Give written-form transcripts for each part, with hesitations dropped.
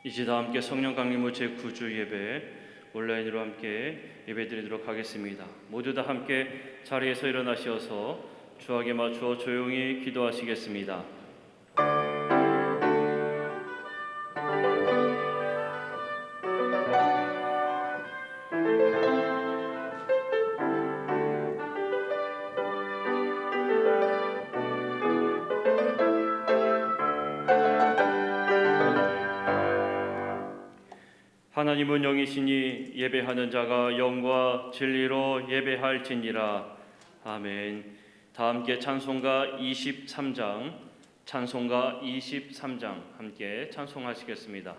이제 다 함께 성령 강림후 제9주 예배 온라인으로 함께 예배드리도록 하겠습니다. 모두 다 함께 자리에서 일어나셔서 주악에 맞추어 조용히 기도하시겠습니다. 하나님은 영이시니 예배하는 자가 영과 진리로 예배할지니라. 아멘. 다 함께 찬송가 23장 함께 찬송하시겠습니다.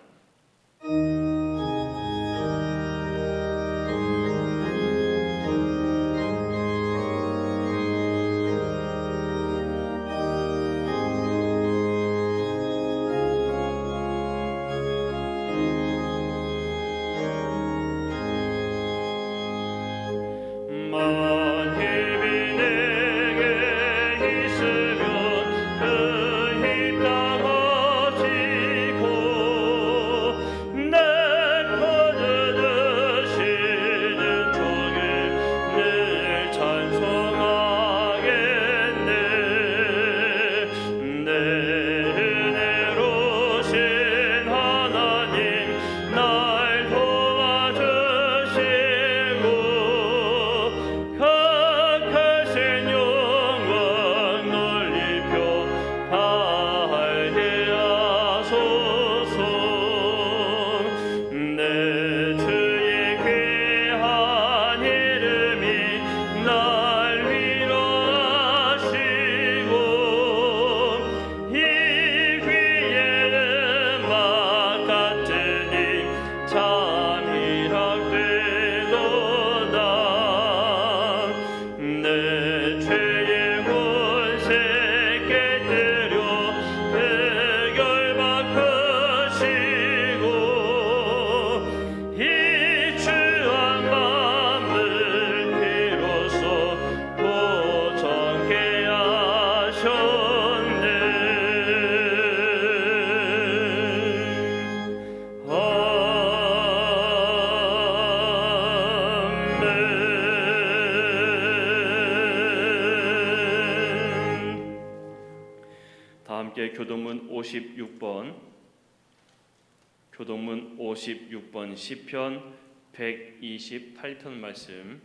교동문 56번 시편 128편 말씀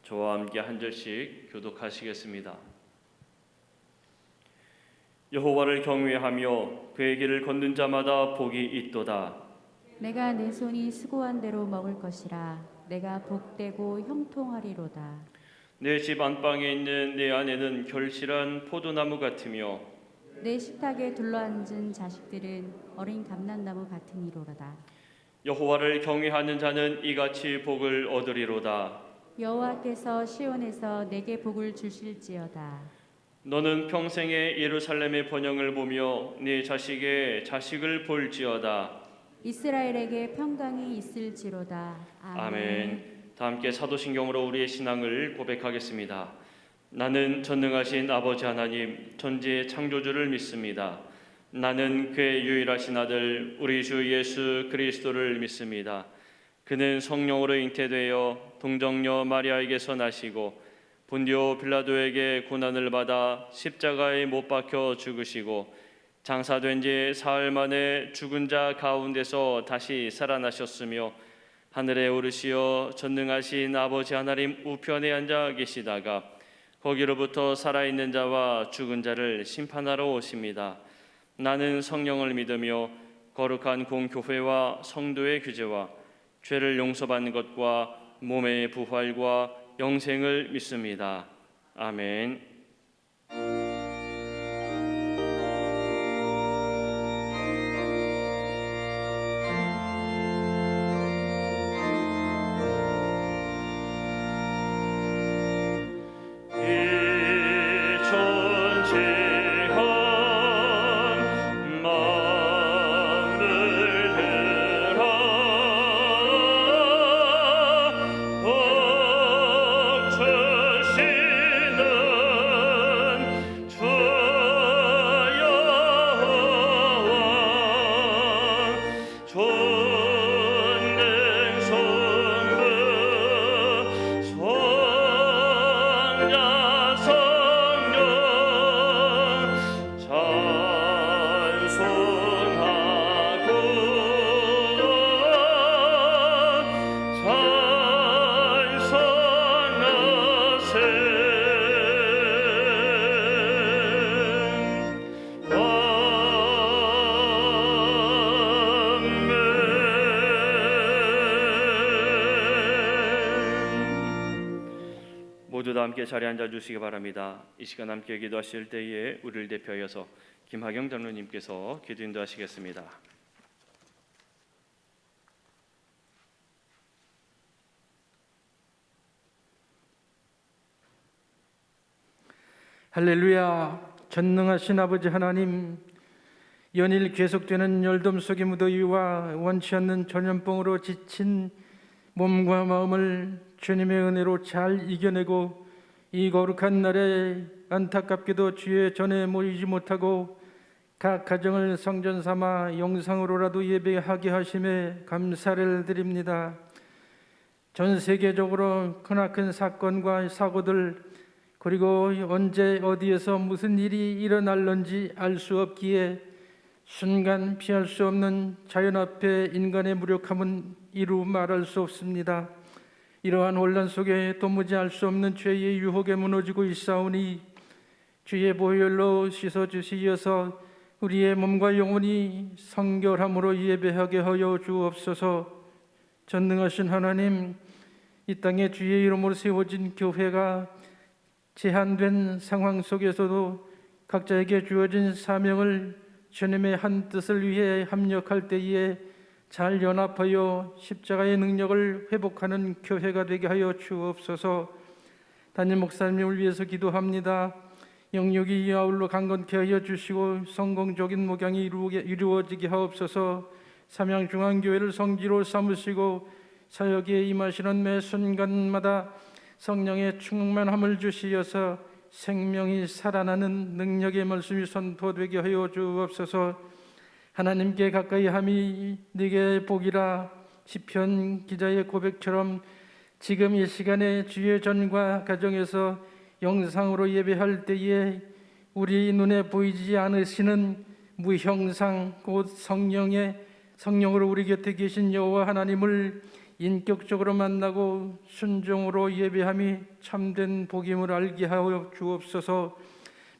저와 함께 한 절씩 교독하시겠습니다. 여호와를 경외하며 그의 길을 걷는 자마다 복이 있도다. 내가 내 손이 수고한 대로 먹을 것이라. 내가 복되고 형통하리로다. 내 집 안방에 있는 내 아내는 결실한 포도나무 같으며 내 식탁에 둘러앉은 자식들은 어린 감람나무 같으니로다. 여호와를 경외하는 자는 이같이 복을 얻으리로다. 여호와께서 시온에서 내게 복을 주실지어다. 너는 평생에 예루살렘의 번영을 보며 네 자식의 자식을 볼지어다. 이스라엘에게 평강이 있을지로다. 아멘. 다 함께 사도신경으로 우리의 신앙을 고백하겠습니다. 나는 전능하신 아버지 하나님 천지의 창조주를 믿습니다. 나는 그의 유일하신 아들 우리 주 예수 그리스도를 믿습니다. 그는 성령으로 잉태되어 동정녀 마리아에게서 나시고 본디오 빌라도에게 고난을 받아 십자가에 못 박혀 죽으시고 장사된 지 사흘 만에 죽은 자 가운데서 다시 살아나셨으며 하늘에 오르시어 전능하신 아버지 하나님 우편에 앉아 계시다가 거기로부터 살아있는 자와 죽은 자를 심판하러 오십니다. 나는 성령을 믿으며 거룩한 공교회와 성도의 규제와 죄를 용서받는 것과 몸의 부활과 영생을 믿습니다. 아멘. 주시는 함께 자리에 앉아 주시기 바랍니다. 이 시간 함께 기도하실 때에 우리를 대표하여서 김하경 장로님께서 기도 인도하시겠습니다. 할렐루야. 전능하신 아버지 하나님, 연일 계속되는 열돔 속의 무더위와 원치 않는 전염병으로 지친 몸과 마음을 주님의 은혜로 잘 이겨내고 이 거룩한 날에 안타깝게도 주의 전에 모이지 못하고 각 가정을 성전 삼아 영상으로라도 예배하게 하심에 감사를 드립니다. 전 세계적으로 크나큰 사건과 사고들, 그리고 언제 어디에서 무슨 일이 일어날런지 알 수 없기에 순간 피할 수 없는 자연 앞에 인간의 무력함은 이루 말할 수 없습니다. 이러한 혼란 속에 도무지 알 수 없는 죄의 유혹에 무너지고 있사오니 주의 보혈로 씻어주시어서 우리의 몸과 영혼이 성결함으로 예배하게 하여 주옵소서. 전능하신 하나님, 이 땅에 주의 이름으로 세워진 교회가 제한된 상황 속에서도 각자에게 주어진 사명을 주님의 한 뜻을 위해 합력할 때에 잘 연합하여 십자가의 능력을 회복하는 교회가 되게 하여 주옵소서. 담임 목사님을 위해서 기도합니다. 영육이 아울러 강건케 하여 주시고 성공적인 목양이 이루어지게 하옵소서. 삼양중앙교회를 성지로 삼으시고 사역에 임하시는 매 순간마다 성령의 충만함을 주시어서 생명이 살아나는 능력의 말씀이 선포되게 하여 주옵소서. 하나님께 가까이 함이 네게 복이라. 시편 기자의 고백처럼 지금 이 시간에 주의 전과 가정에서 영상으로 예배할 때에 우리 눈에 보이지 않으시는 무형상 곧 성령으로 우리 곁에 계신 여호와 하나님을 인격적으로 만나고 순종으로 예배함이 참된 복임을 알게 하여 주옵소서.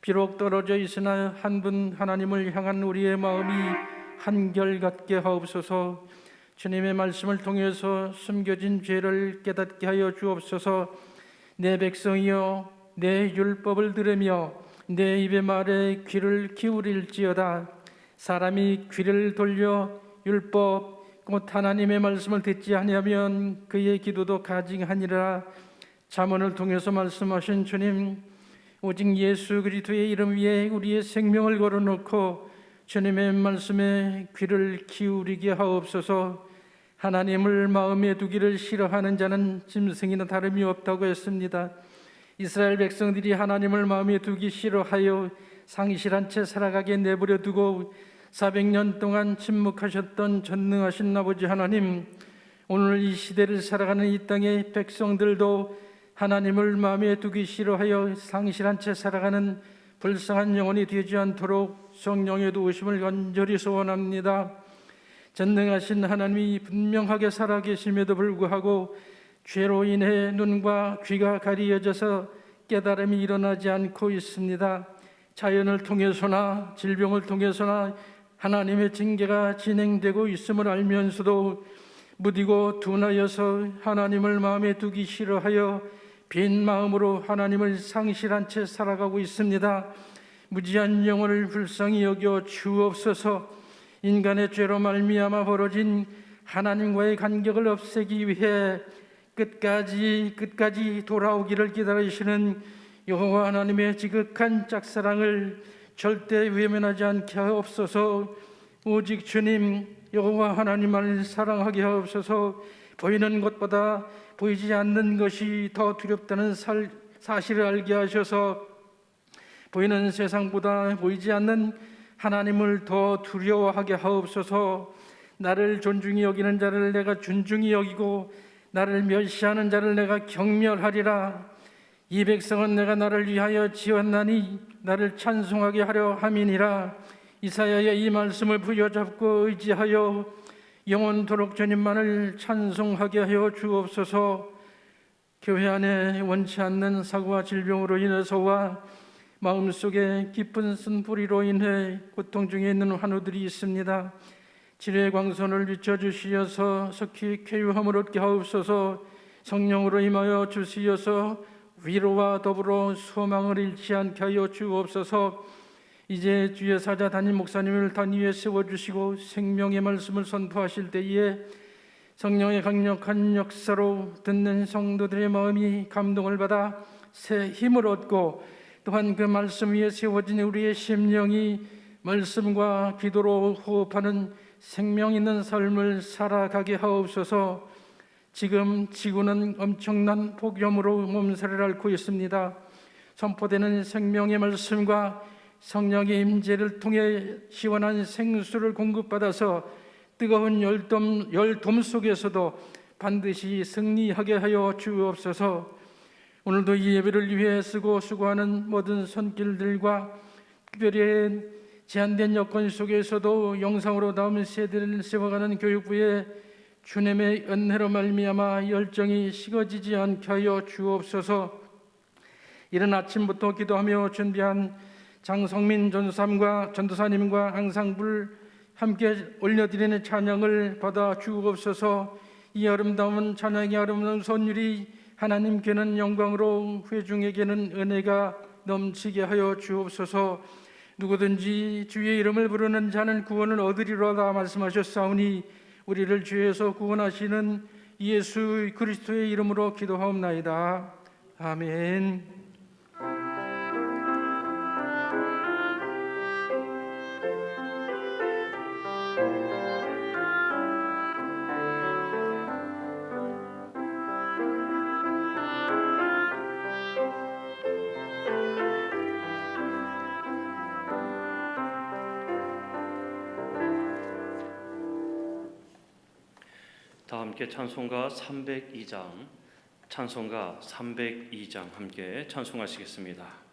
비록 떨어져 있으나 한 분 하나님을 향한 우리의 마음이 한결같게 하옵소서. 주님의 말씀을 통해서 숨겨진 죄를 깨닫게 하여 주옵소서. 내 백성이여, 내 율법을 들으며 내 입의 말에 귀를 기울일지어다. 사람이 귀를 돌려 율법 곧 하나님의 말씀을 듣지 아니하면 그의 기도도 가증하니라. 잠언을 통해서 말씀하신 주님, 오직 예수 그리스도의 이름 위에 우리의 생명을 걸어놓고 주님의 말씀에 귀를 기울이게 하옵소서. 하나님을 마음에 두기를 싫어하는 자는 짐승이나 다름이 없다고 했습니다. 이스라엘 백성들이 하나님을 마음에 두기 싫어하여 상실한 채 살아가게 내버려 두고 400년 동안 침묵하셨던 전능하신 아버지 하나님, 오늘 이 시대를 살아가는 이 땅의 백성들도 하나님을 마음에 두기 싫어하여 상실한 채 살아가는 불쌍한 영혼이 되지 않도록 성령의 도우심을 간절히 소원합니다. 전능하신 하나님이 분명하게 살아계심에도 불구하고 죄로 인해 눈과 귀가 가리어져서 깨달음이 일어나지 않고 있습니다. 자연을 통해서나 질병을 통해서나 하나님의 징계가 진행되고 있음을 알면서도 무디고 둔하여서 하나님을 마음에 두기 싫어하여 빈 마음으로 하나님을 상실한 채 살아가고 있습니다. 무지한 영혼을 불쌍히 여겨 주옵소서. 인간의 죄로 말미암아 벌어진 하나님과의 간격을 없애기 위해 끝까지 돌아오기를 기다리시는 여호와 하나님의 지극한 짝사랑을 절대 외면하지 않게 하옵소서. 오직 주님 여호와 하나님만을 사랑하게 하옵소서. 보이는 것보다 보이지 않는 것이 더 두렵다는 사실을 알게 하셔서 보이는 세상보다 보이지 않는 하나님을 더 두려워하게 하옵소서. 나를 존중히 여기는 자를 내가 존중히 여기고 나를 멸시하는 자를 내가 경멸하리라. 이 백성은 내가 나를 위하여 지었나니 나를 찬송하게 하려 함이니라. 이사야의 이 말씀을 부여잡고 의지하여 영원토록 주님만을 찬송하게 하여 주옵소서. 교회 안에 원치 않는 사고와 질병으로 인해서와 마음속에 깊은 쓴뿌리로 인해 고통 중에 있는 환우들이 있습니다. 지뢰의 광선을 비춰주시어서 속히 쾌유함을 얻게 하옵소서. 성령으로 임하여 주시어서 위로와 더불어 소망을 잃지 않게 하여 주옵소서. 이제 주의 사자 담임 목사님을 단 위에 세워주시고 생명의 말씀을 선포하실 때에 성령의 강력한 역사로 듣는 성도들의 마음이 감동을 받아 새 힘을 얻고, 또한 그 말씀 위에 세워진 우리의 심령이 말씀과 기도로 호흡하는 생명 있는 삶을 살아가게 하옵소서. 지금 지구는 엄청난 폭염으로 몸살을 앓고 있습니다. 선포되는 생명의 말씀과 성령의 임재를 통해 시원한 생수를 공급받아서 뜨거운 열돔 속에서도 반드시 승리하게 하여 주옵소서. 오늘도 이 예배를 위해 쓰고 수고하는 모든 손길들과 특별히 제한된 여건 속에서도 영상으로 다음 세대를 세워가는 교육부의 주님의 은혜로 말미암아 열정이 식어지지 않게 하여 주옵소서. 이른 아침부터 기도하며 준비한 장성민 전도사님과 앙상블 함께 올려드리는 찬양을 받아 주옵소서. 이 아름다운 찬양의 아름다운 선율이 하나님께는 영광으로 회중에게는 은혜가 넘치게 하여 주옵소서. 누구든지 주의 이름을 부르는 자는 구원을 얻으리로다 말씀하셨사오니 우리를 죄에서 구원하시는 예수 그리스도의 이름으로 기도하옵나이다. 아멘. 다 함께 찬송가 302장 함께 찬송하시겠습니다.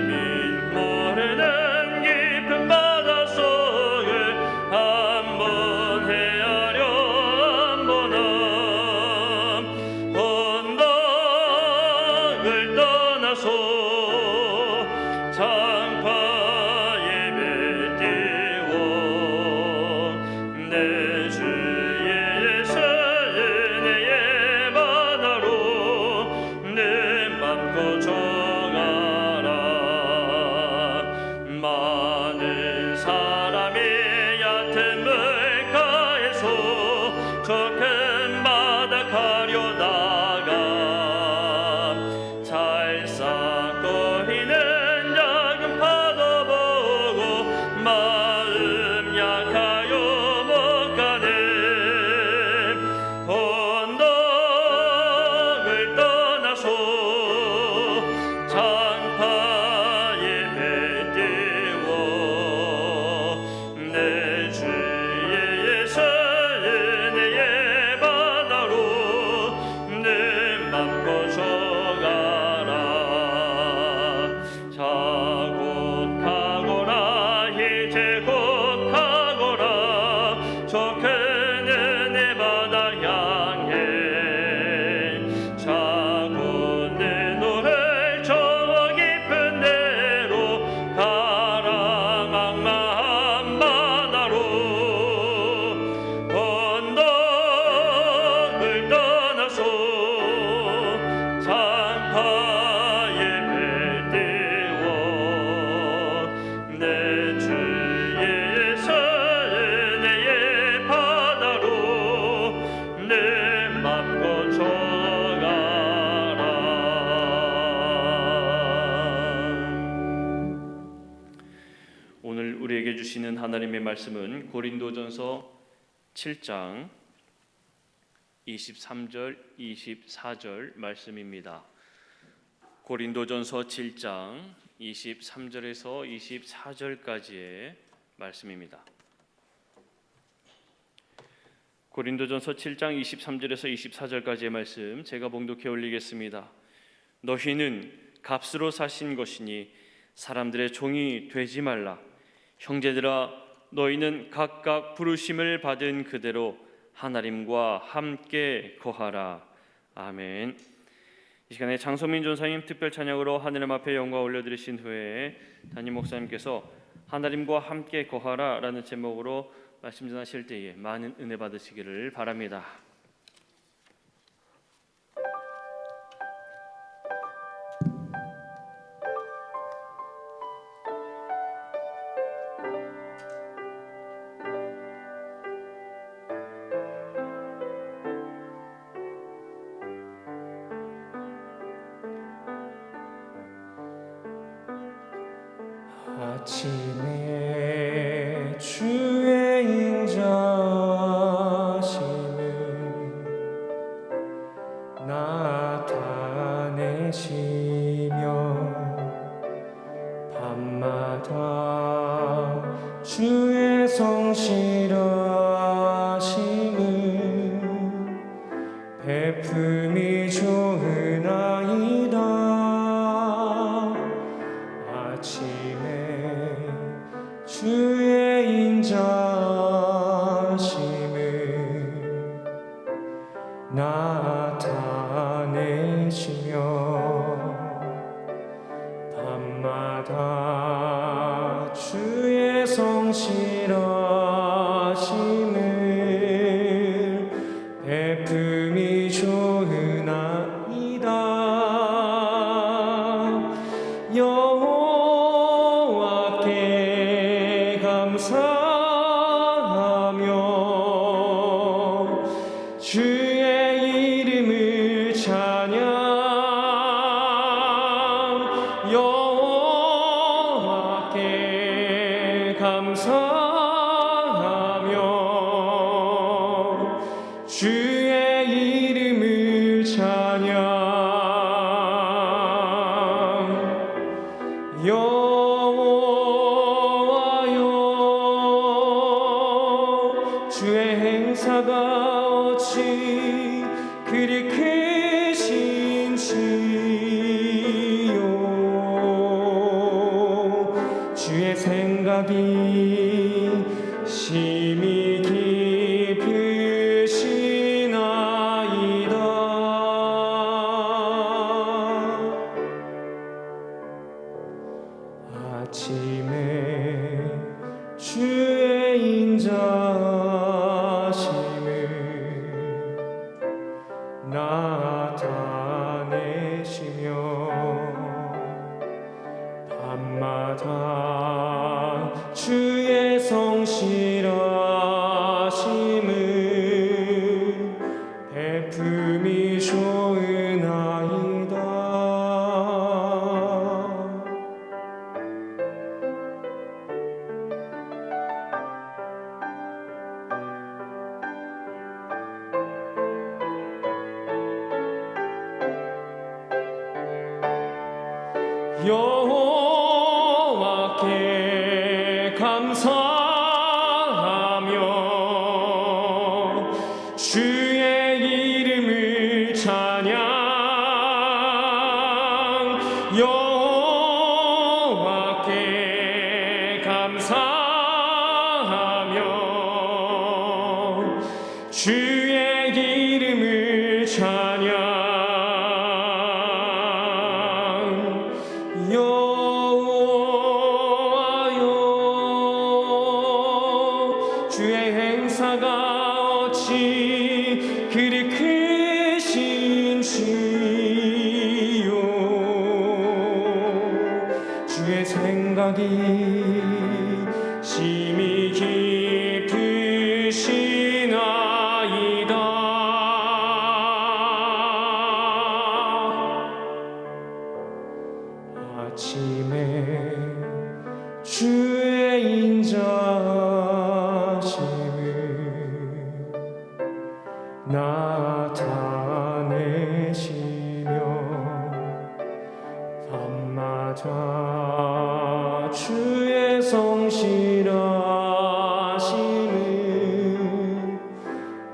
민 모래 우리에게 주시는 하나님의 말씀은 고린도전서 7장 23절, 24절 말씀입니다. 고린도전서 7장 23절에서 24절까지의 말씀입니다. 고린도전서 7장 23절에서 24절까지의 말씀 제가 봉독해 올리겠습니다. 너희는 값으로 사신 것이니 사람들의 종이 되지 말라. 형제들아, 너희는 각각 부르심을 받은 그대로 하나님과 함께 거하라. 아멘. 이 시간에 장성민 전사님 특별 찬양으로 하느님 앞에 영광 올려드리신 후에 담임 목사님께서 하나님과 함께 거하라 라는 제목으로 말씀 전하실 때에 많은 은혜 받으시기를 바랍니다. 아침에 주의 인자심을 나타내시며 밤마다 주의 성실하심을 베품이 좋으나이다. 주의 인자심을 나타내시며 밤마다 주의 성실하심을 베품이 좋으나이다. 여호와께 감사하며 주의 이름을 찬양. 여호와께 감사하며 주의 이름을 찬양. 여호와여, 주의 행사가 어찌 그리 크신지요. 주의 생각이 심히 깊으시나이다. 아침에 주의 인자심을 나타내시며 밤마다 주의 성실하심을 베품이 좋으나이다. 여호와께 감사하며 주의 이름을 찬양. 여호와께 감사하며 주의 이름을 찬양. 여호와여, 주의 행사가 어찌 그리 크신지요. 주의 생각이 심히 깊으시나이다. 아침에 주의 성실하시는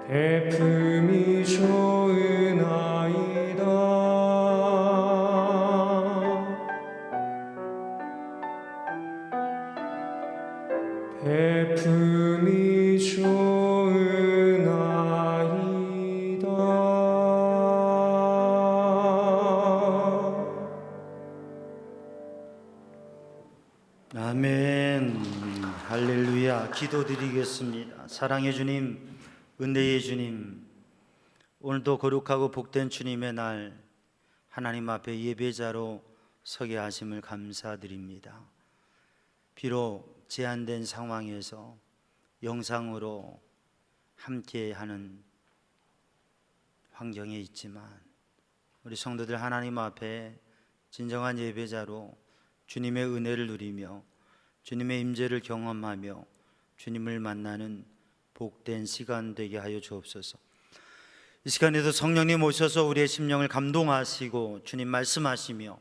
대품이 좋으나이다. 대품이 좋으나이다. 아멘. 할렐루야. 기도드리겠습니다. 사랑의 주님, 은혜의 주님, 오늘도 거룩하고 복된 주님의 날 하나님 앞에 예배자로 서게 하심을 감사드립니다. 비록 제한된 상황에서 영상으로 함께하는 환경에 있지만 우리 성도들 하나님 앞에 진정한 예배자로 주님의 은혜를 누리며 주님의 임재를 경험하며 주님을 만나는 복된 시간 되게 하여 주옵소서. 이 시간에도 성령님 오셔서 우리의 심령을 감동하시고 주님 말씀하시며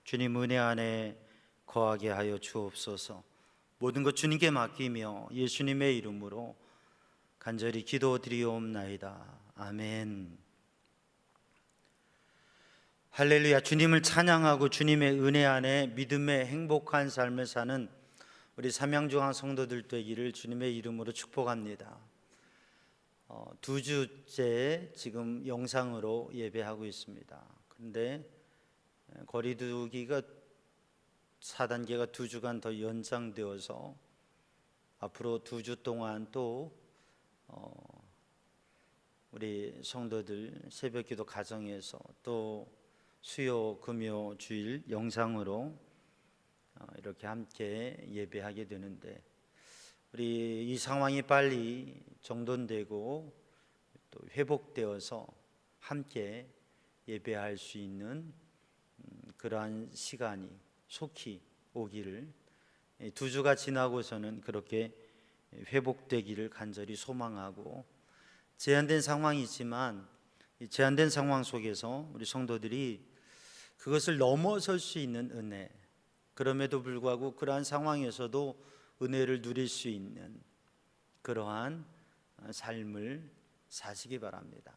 주님 은혜 안에 거하게 하여 주옵소서. 모든 것 주님께 맡기며 예수님의 이름으로 간절히 기도드리옵나이다. 아멘. 할렐루야. 주님을 찬양하고 주님의 은혜 안에 믿음의 행복한 삶을 사는 우리 삼양중앙 성도들 되기를 주님의 이름으로 축복합니다. 2주째 지금 영상으로 예배하고 있습니다. 그런데 거리두기가 4단계가 2주간 더 연장되어서 앞으로 2주 동안 또 우리 성도들 새벽기도 가정에서 또 수요 금요 주일 영상으로 이렇게 함께 예배하게 되는데 우리 이 상황이 빨리 정돈되고 또 회복되어서 함께 예배할 수 있는 그러한 시간이 속히 오기를 2주가 지나고서는 그렇게 회복되기를 간절히 소망하고 제한된 상황이지만 이 제한된 상황 속에서 우리 성도들이 그것을 넘어설 수 있는 은혜, 그럼에도 불구하고 그러한 상황에서도 은혜를 누릴 수 있는 그러한 삶을 사시기 바랍니다.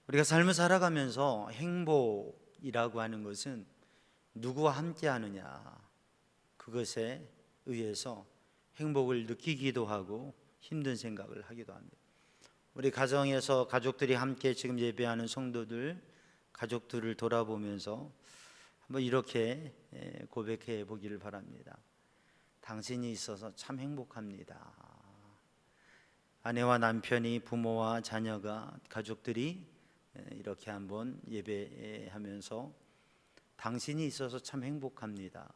우리가 삶을 살아가면서 행복이라고 하는 것은 누구와 함께 하느냐, 그것에 의해서 행복을 느끼기도 하고 힘든 생각을 하기도 합니다. 우리 가정에서 가족들이 함께 지금 예배하는 성도들, 가족들을 돌아보면서 한번 이렇게 고백해 보기를 바랍니다. 당신이 있어서 참 행복합니다. 아내와 남편이, 부모와 자녀가, 가족들이 이렇게 한번 예배하면서 당신이 있어서 참 행복합니다.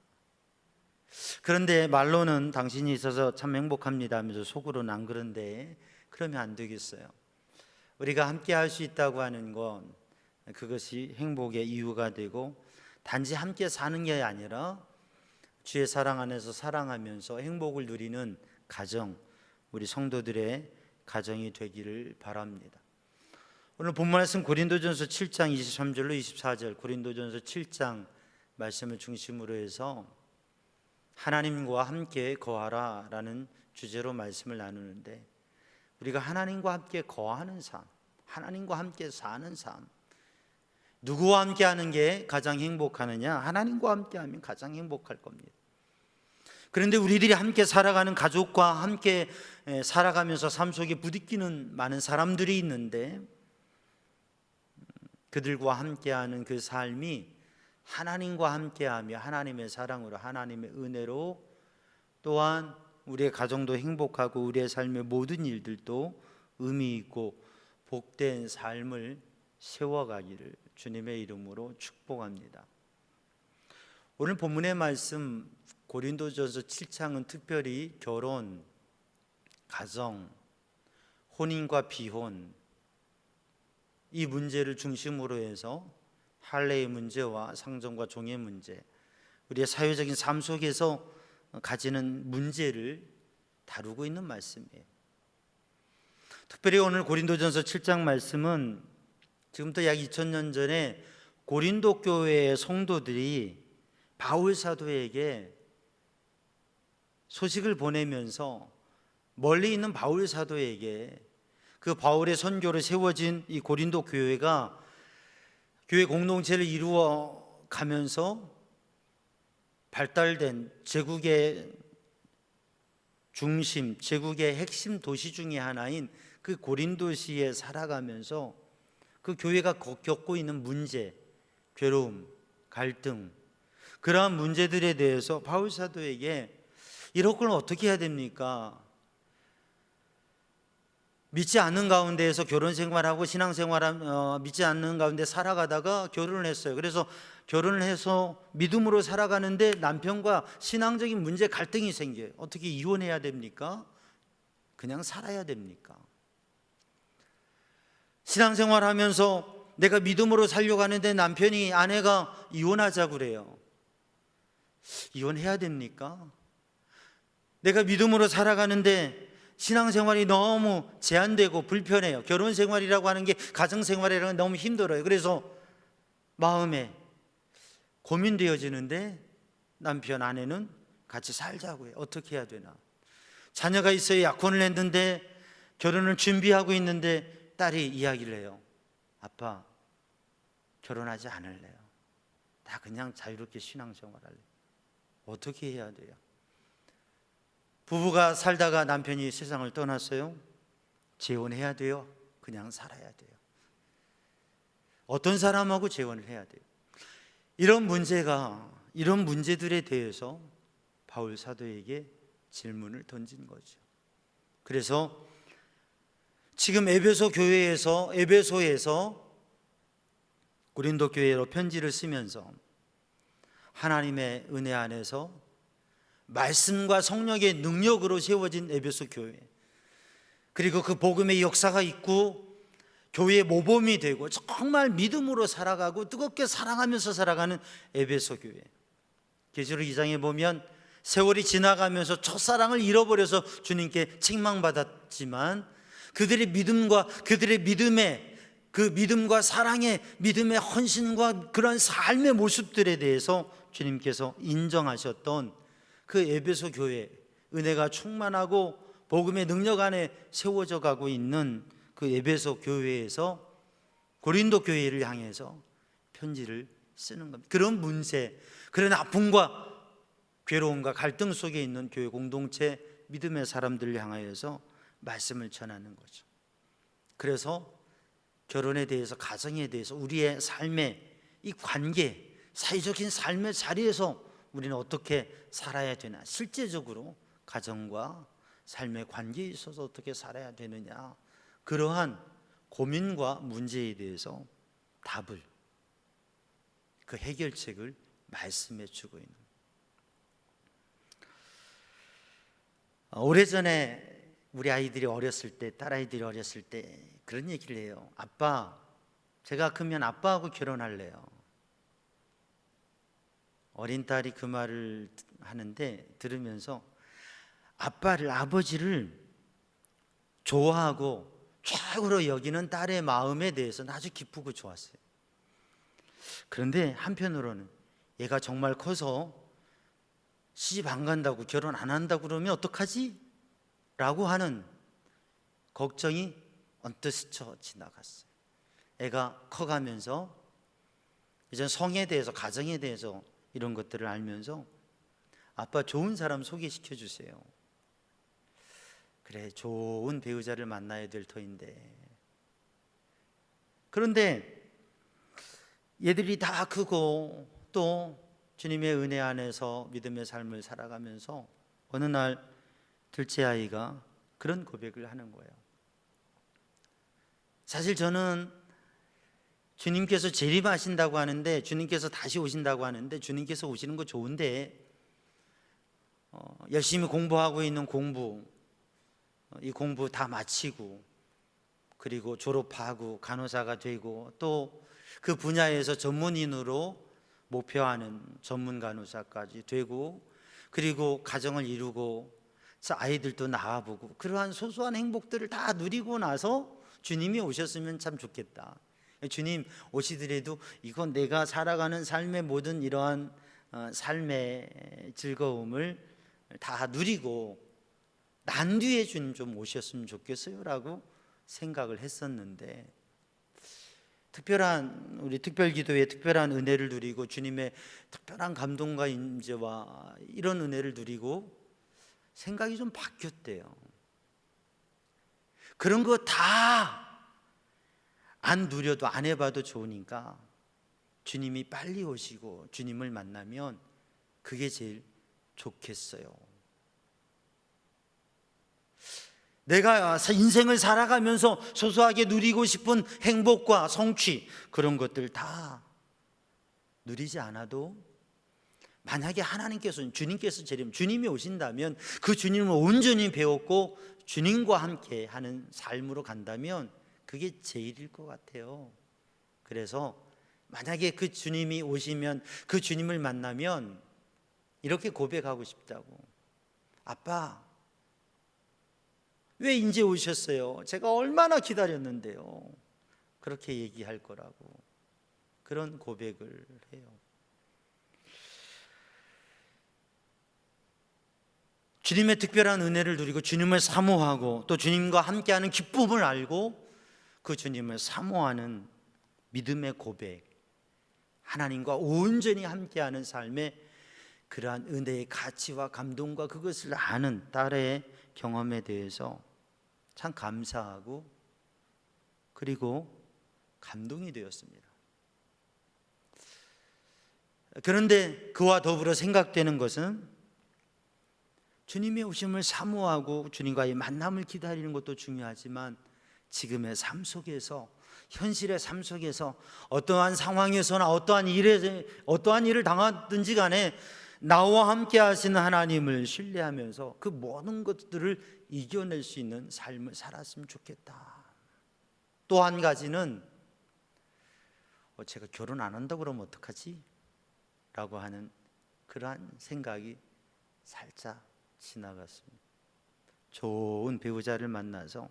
그런데 말로는 당신이 있어서 참 행복합니다 하면서 속으로는 안 그런데 그러면 안 되겠어요. 우리가 함께 할 수 있다고 하는 건 그것이 행복의 이유가 되고 단지 함께 사는 게 아니라 주의 사랑 안에서 사랑하면서 행복을 누리는 가정, 우리 성도들의 가정이 되기를 바랍니다. 오늘 본 말씀 고린도전서 7장 23절로 24절, 고린도전서 7장 말씀을 중심으로 해서 하나님과 함께 거하라 라는 주제로 말씀을 나누는데 우리가 하나님과 함께 거하는 삶, 하나님과 함께 사는 삶, 누구와 함께 하는 게 가장 행복하느냐? 하나님과 함께 하면 가장 행복할 겁니다. 그런데 우리들이 함께 살아가는 가족과 함께 살아가면서 삶 속에 부딪히는 많은 사람들이 있는데 그들과 함께하는 그 삶이 하나님과 함께하며 하나님의 사랑으로, 하나님의 은혜로, 또한 우리의 가정도 행복하고 우리의 삶의 모든 일들도 의미 있고 복된 삶을 세워가기를 주님의 이름으로 축복합니다. 오늘 본문의 말씀 고린도전서 7장은 특별히 결혼, 가정, 혼인과 비혼 이 문제를 중심으로 해서 할례의 문제와 상정과 종의 문제, 우리의 사회적인 삶 속에서 가지는 문제를 다루고 있는 말씀이에요. 특별히 오늘 고린도전서 7장 말씀은 지금부터 약 2000년 전에 고린도 교회의 성도들이 바울 사도에게 소식을 보내면서 멀리 있는 바울 사도에게 그 바울의 선교로 세워진 이 고린도 교회가 교회 공동체를 이루어 가면서 발달된 제국의 중심, 제국의 핵심 도시 중에 하나인 그 고린도시에 살아가면서 그 교회가 겪고 있는 문제, 괴로움, 갈등, 그러한 문제들에 대해서 바울 사도에게 이럴 걸 어떻게 해야 됩니까? 믿지 않는 가운데에서 결혼 생활하고 신앙 생활하고 믿지 않는 가운데 살아가다가 결혼을 했어요. 그래서 결혼을 해서 믿음으로 살아가는데 남편과 신앙적인 문제 갈등이 생겨요. 어떻게 이혼해야 됩니까? 그냥 살아야 됩니까? 신앙 생활하면서 내가 믿음으로 살려고 하는데 남편이 아내가 이혼하자고 그래요. 이혼해야 됩니까? 내가 믿음으로 살아가는데 신앙생활이 너무 제한되고 불편해요. 결혼생활이라고 하는 게 가정생활이라는 게 너무 힘들어요. 그래서 마음에 고민되어지는데 남편, 아내는 같이 살자고 해요. 어떻게 해야 되나? 자녀가 있어요. 약혼을 했는데 결혼을 준비하고 있는데 딸이 이야기를 해요. 아빠, 결혼하지 않을래요. 나 그냥 자유롭게 신앙생활 할래요. 어떻게 해야 돼요? 부부가 살다가 남편이 세상을 떠났어요. 재혼해야 돼요? 그냥 살아야 돼요? 어떤 사람하고 재혼을 해야 돼요? 이런 문제들에 대해서 바울 사도에게 질문을 던진 거죠. 그래서 지금 에베소에서 고린도 교회로 편지를 쓰면서 하나님의 은혜 안에서 말씀과 성령의 능력으로 세워진 에베소 교회, 그리고 그 복음의 역사가 있고 교회의 모범이 되고 정말 믿음으로 살아가고 뜨겁게 사랑하면서 살아가는 에베소 교회. 계시록 2장에 보면 세월이 지나가면서 첫사랑을 잃어버려서 주님께 책망받았지만 그들의 믿음과 그들의 믿음의 그 믿음과 사랑의 믿음의 헌신과 그런 삶의 모습들에 대해서 주님께서 인정하셨던 그 에베소 교회, 은혜가 충만하고 복음의 능력 안에 세워져 가고 있는 그 에베소 교회에서 고린도 교회를 향해서 편지를 쓰는 겁니다. 그런 문제, 그런 아픔과 괴로움과 갈등 속에 있는 교회 공동체, 믿음의 사람들을 향하여서 말씀을 전하는 거죠. 그래서 결혼에 대해서, 가정에 대해서, 우리의 삶의 이 관계, 사회적인 삶의 자리에서 우리는 어떻게 살아야 되나, 실제적으로 가정과 삶의 관계에 있어서 어떻게 살아야 되느냐, 그러한 고민과 문제에 대해서 답을, 그 해결책을 말씀해 주고 있는. 오래전에 우리 아이들이 어렸을 때, 딸아이들이 어렸을 때 그런 얘기를 해요. 아빠, 제가 크면 아빠하고 결혼할래요. 어린 딸이 그 말을 하는데 들으면서 아버지를 좋아하고 최고로 여기는 딸의 마음에 대해서는 아주 기쁘고 좋았어요. 그런데 한편으로는 얘가 정말 커서 시집 안 간다고, 결혼 안 한다고 그러면 어떡하지? 라고 하는 걱정이 언뜻 스쳐 지나갔어요. 애가 커가면서 이제 성에 대해서, 가정에 대해서 이런 것들을 알면서 아빠, 좋은 사람 소개시켜 주세요. 그래, 좋은 배우자를 만나야 될 터인데. 그런데 얘들이 다 크고 또 주님의 은혜 안에서 믿음의 삶을 살아가면서 어느 날 둘째 아이가 그런 고백을 하는 거예요. 사실 저는 주님께서 재림하신다고 하는데, 주님께서 다시 오신다고 하는데, 주님께서 오시는 거 좋은데 열심히 공부하고 있는 이 공부 다 마치고 그리고 졸업하고 간호사가 되고 또 그 분야에서 전문인으로 목표하는 전문 간호사까지 되고 그리고 가정을 이루고 아이들도 낳아보고 그러한 소소한 행복들을 다 누리고 나서 주님이 오셨으면 참 좋겠다. 주님 오시더라도 이건 내가 살아가는 삶의 모든 이러한 삶의 즐거움을 다 누리고 난 뒤에 주님 좀 오셨으면 좋겠어요 라고 생각을 했었는데, 특별한 우리 특별기도의 특별한 은혜를 누리고 주님의 특별한 감동과 임재와 이런 은혜를 누리고 생각이 좀 바뀌었대요. 그런 거 다 안 누려도 안 해봐도 좋으니까 주님이 빨리 오시고 주님을 만나면 그게 제일 좋겠어요. 내가 인생을 살아가면서 소소하게 누리고 싶은 행복과 성취, 그런 것들 다 누리지 않아도 만약에 하나님께서, 주님께서 주님이 오신다면 그 주님을 온전히 배웠고 주님과 함께 하는 삶으로 간다면 그게 제일일 것 같아요. 그래서 만약에 그 주님이 오시면, 그 주님을 만나면 이렇게 고백하고 싶다고. 아빠, 왜 이제 오셨어요? 제가 얼마나 기다렸는데요. 그렇게 얘기할 거라고, 그런 고백을 해요. 주님의 특별한 은혜를 누리고 주님을 사모하고 또 주님과 함께하는 기쁨을 알고 그 주님을 사모하는 믿음의 고백, 하나님과 온전히 함께하는 삶의 그러한 은혜의 가치와 감동과 그것을 아는 딸의 경험에 대해서 참 감사하고 그리고 감동이 되었습니다. 그런데 그와 더불어 생각되는 것은 주님의 오심을 사모하고 주님과의 만남을 기다리는 것도 중요하지만 지금의 삶 속에서, 현실의 삶 속에서 어떠한 상황에서나 어떠한 일을 당하든지 간에 나와 함께 하시는 하나님을 신뢰하면서 그 모든 것들을 이겨낼 수 있는 삶을 살았으면 좋겠다. 또 한 가지는 제가 결혼 안 한다고 그러면 어떡하지? 라고 하는 그러한 생각이 살짝 지나갔습니다. 좋은 배우자를 만나서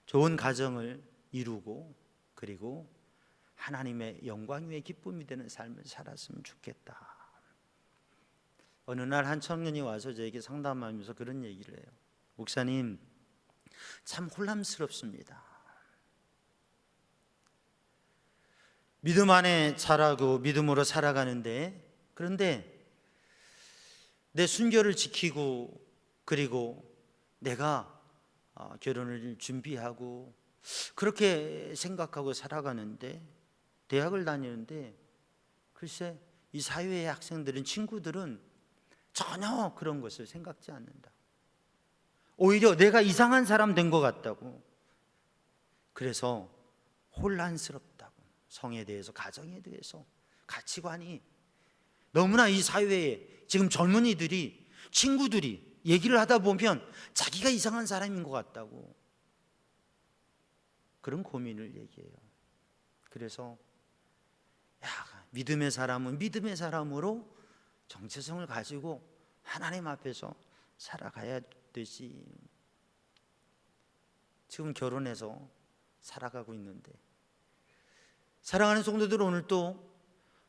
좋은 가정을 이루고 그리고 하나님의 영광 위에 기쁨이 되는 삶을 살았으면 좋겠다. 어느 날 한 청년이 와서 저에게 상담하면서 그런 얘기를 해요. 목사님, 참 혼란스럽습니다. 믿음 안에 자라고 믿음으로 살아가는데, 그런데 내 순결을 지키고 그리고 내가 결혼을 준비하고 그렇게 생각하고 살아가는데, 대학을 다니는데 글쎄 이 사회의 학생들은, 친구들은 전혀 그런 것을 생각지 않는다. 오히려 내가 이상한 사람 된 것 같다고. 그래서 혼란스럽다고. 성에 대해서, 가정에 대해서, 가치관이 너무나 이 사회에 지금 젊은이들이, 친구들이 얘기를 하다 보면 자기가 이상한 사람인 것 같다고, 그런 고민을 얘기해요. 그래서 믿음의 사람은 믿음의 사람으로 정체성을 가지고 하나님 앞에서 살아가야 되지. 지금 결혼해서 살아가고 있는데, 사랑하는 성도들, 오늘 또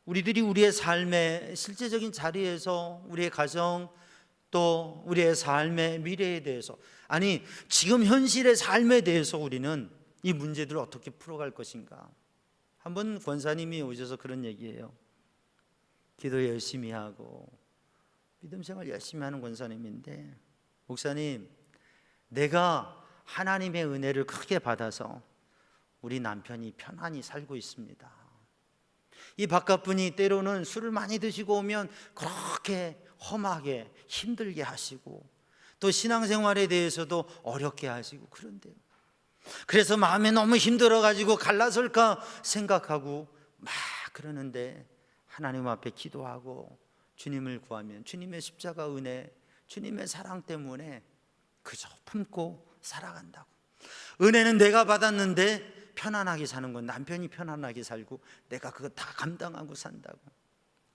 우리들이 우리의 삶의 실제적인 자리에서 우리의 가정 또 우리의 삶의 미래에 대해서, 아니 지금 현실의 삶에 대해서 우리는 이 문제들을 어떻게 풀어갈 것인가. 한번 권사님이 오셔서 그런 얘기해요. 기도 열심히 하고 믿음 생활 열심히 하는 권사님인데, 목사님, 내가 하나님의 은혜를 크게 받아서 우리 남편이 편안히 살고 있습니다. 이 바깥분이 때로는 술을 많이 드시고 오면 그렇게 험하게 힘들게 하시고 또 신앙생활에 대해서도 어렵게 하시고 그런데요. 그래서 마음에 너무 힘들어가지고 갈라설까 생각하고 막 그러는데, 하나님 앞에 기도하고 주님을 구하면 주님의 십자가 은혜, 주님의 사랑 때문에 그저 품고 살아간다고. 은혜는 내가 받았는데 편안하게 사는 건 남편이 편안하게 살고 내가 그거 다 감당하고 산다고.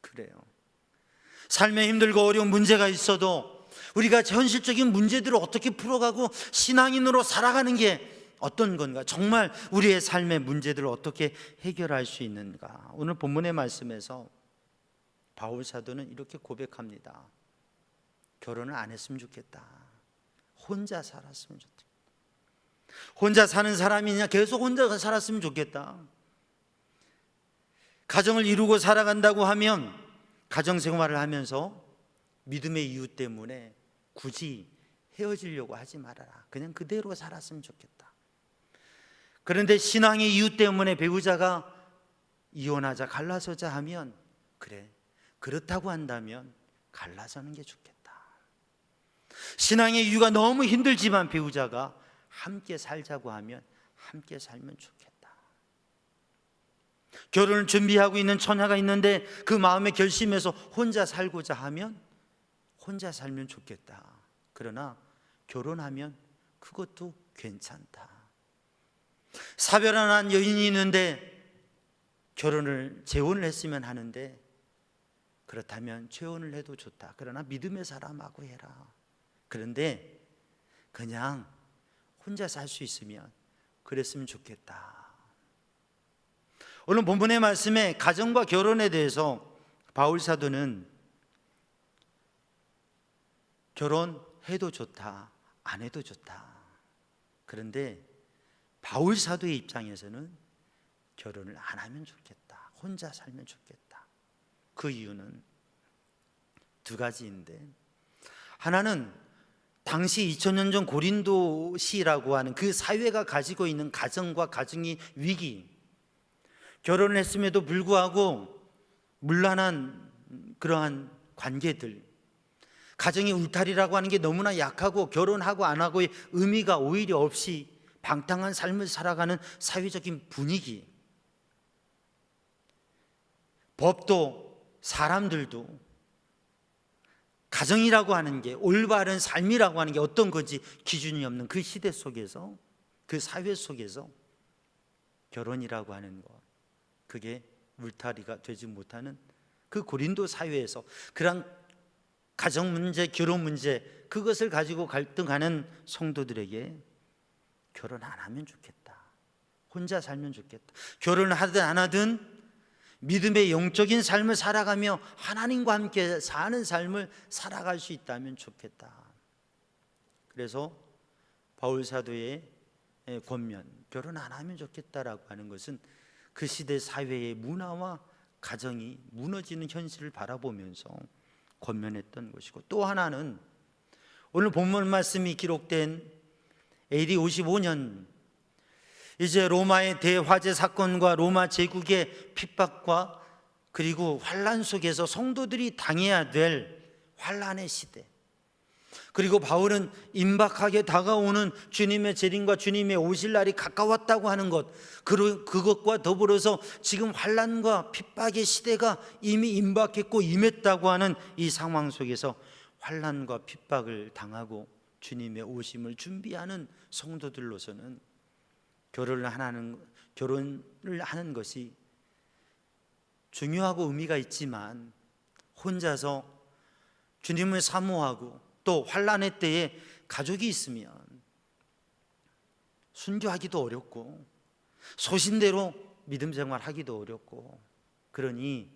그래요. 삶에 힘들고 어려운 문제가 있어도 우리가 현실적인 문제들을 어떻게 풀어가고 신앙인으로 살아가는 게 어떤 건가, 정말 우리의 삶의 문제들을 어떻게 해결할 수 있는가. 오늘 본문의 말씀에서 바울 사도는 이렇게 고백합니다. 결혼을 안 했으면 좋겠다. 혼자 살았으면 좋겠다. 혼자 사는 사람이냐? 계속 혼자 살았으면 좋겠다. 가정을 이루고 살아간다고 하면 가정생활을 하면서 믿음의 이유 때문에 굳이 헤어지려고 하지 말아라. 그냥 그대로 살았으면 좋겠다. 그런데 신앙의 이유 때문에 배우자가 이혼하자, 갈라서자 하면 그래, 그렇다고 한다면 갈라서는 게 좋겠다. 신앙의 이유가 너무 힘들지만 배우자가 함께 살자고 하면 함께 살면 좋겠다. 결혼을 준비하고 있는 처녀가 있는데 그 마음의 결심에서 혼자 살고자 하면 혼자 살면 좋겠다. 그러나 결혼하면 그것도 괜찮다. 사별한 여인이 있는데 재혼을 했으면 하는데 그렇다면 재혼을 해도 좋다. 그러나 믿음의 사람하고 해라. 그런데 그냥 혼자 살 수 있으면 그랬으면 좋겠다. 오늘 본문의 말씀에 가정과 결혼에 대해서 바울 사도는 결혼해도 좋다, 안 해도 좋다. 그런데 바울 사도의 입장에서는 결혼을 안 하면 좋겠다, 혼자 살면 좋겠다. 그 이유는 두 가지인데, 하나는 당시 2000년 전 고린도시라고 하는 그 사회가 가지고 있는 가정과 가정의 위기, 결혼을 했음에도 불구하고 문란한 그러한 관계들, 가정의 울타리라고 하는 게 너무나 약하고 결혼하고 안 하고의 의미가 오히려 없이 방탕한 삶을 살아가는 사회적인 분위기, 법도 사람들도 가정이라고 하는 게, 올바른 삶이라고 하는 게 어떤 건지 기준이 없는 그 시대 속에서, 그 사회 속에서 결혼이라고 하는 것, 그게 울타리가 되지 못하는 그 고린도 사회에서 그런 가정 문제, 결혼 문제, 그것을 가지고 갈등하는 성도들에게 결혼 안 하면 좋겠다, 혼자 살면 좋겠다, 결혼을 하든 안 하든 믿음의 영적인 삶을 살아가며 하나님과 함께 사는 삶을 살아갈 수 있다면 좋겠다. 그래서 바울 사도의 권면, 결혼 안 하면 좋겠다라고 하는 것은 그 시대 사회의 문화와 가정이 무너지는 현실을 바라보면서 권면했던 것이고, 또 하나는 오늘 본문 말씀이 기록된 AD 55년 이제 로마의 대화재 사건과 로마 제국의 핍박과 그리고 환란 속에서 성도들이 당해야 될 환란의 시대, 그리고 바울은 임박하게 다가오는 주님의 재림과 주님의 오실 날이 가까웠다고 하는 것, 그것과 더불어서 지금 환란과 핍박의 시대가 이미 임박했고 임했다고 하는 이 상황 속에서 환란과 핍박을 당하고 주님의 오심을 준비하는 성도들로서는 결혼을 하는 것이 중요하고 의미가 있지만, 혼자서 주님을 사모하고 또 환난의 때에 가족이 있으면 순교하기도 어렵고 소신대로 믿음 생활하기도 어렵고, 그러니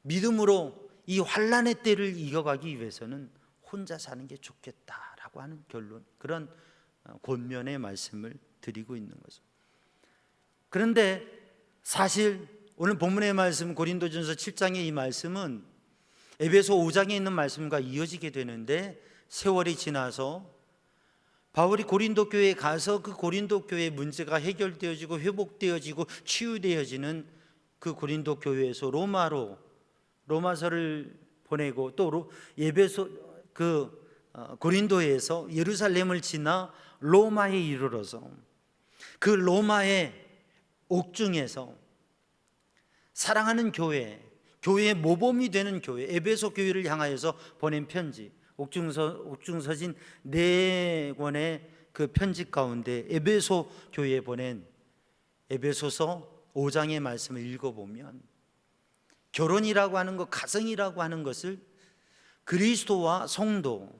믿음으로 이 환난의 때를 이겨가기 위해서는 혼자 사는 게 좋겠다라고 하는 결론, 그런 권면의 말씀을 드리고 있는 거죠. 그런데 사실 오늘 본문의 말씀, 고린도전서 7장의 이 말씀은 에베소 5장에 있는 말씀과 이어지게 되는데, 세월이 지나서 바울이 고린도 교회에 가서 그 고린도 교회의 문제가 해결되어지고 회복되어지고 치유되어지는 그 고린도 교회에서 로마서를 보내고 또 고린도에서 예루살렘을 지나 로마에 이르러서 그 로마의 옥중에서 사랑하는 교회의 모범이 되는 교회 에베소 교회를 향하여서 보낸 편지, 옥중서진 4권의 그 편지 가운데 에베소 교회에 보낸 에베소서 5장의 말씀을 읽어보면 결혼이라고 하는 것, 가정이라고 하는 것을 그리스도와 성도,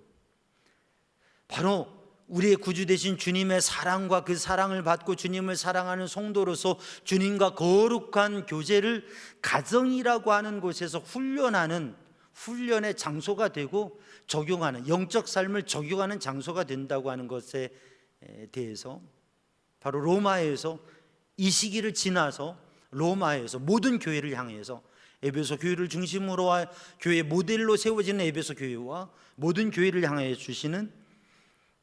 바로 우리의 구주 되신 주님의 사랑과 그 사랑을 받고 주님을 사랑하는 성도로서 주님과 거룩한 교제를 가정이라고 하는 곳에서 훈련하는 훈련의 장소가 되고 적용하는, 영적 삶을 적용하는 장소가 된다고 하는 것에 대해서 바로 로마에서 이 시기를 지나서 로마에서 모든 교회를 향해서 에베소 교회를 중심으로 교회 모델로 세워지는 에베소 교회와 모든 교회를 향해 주시는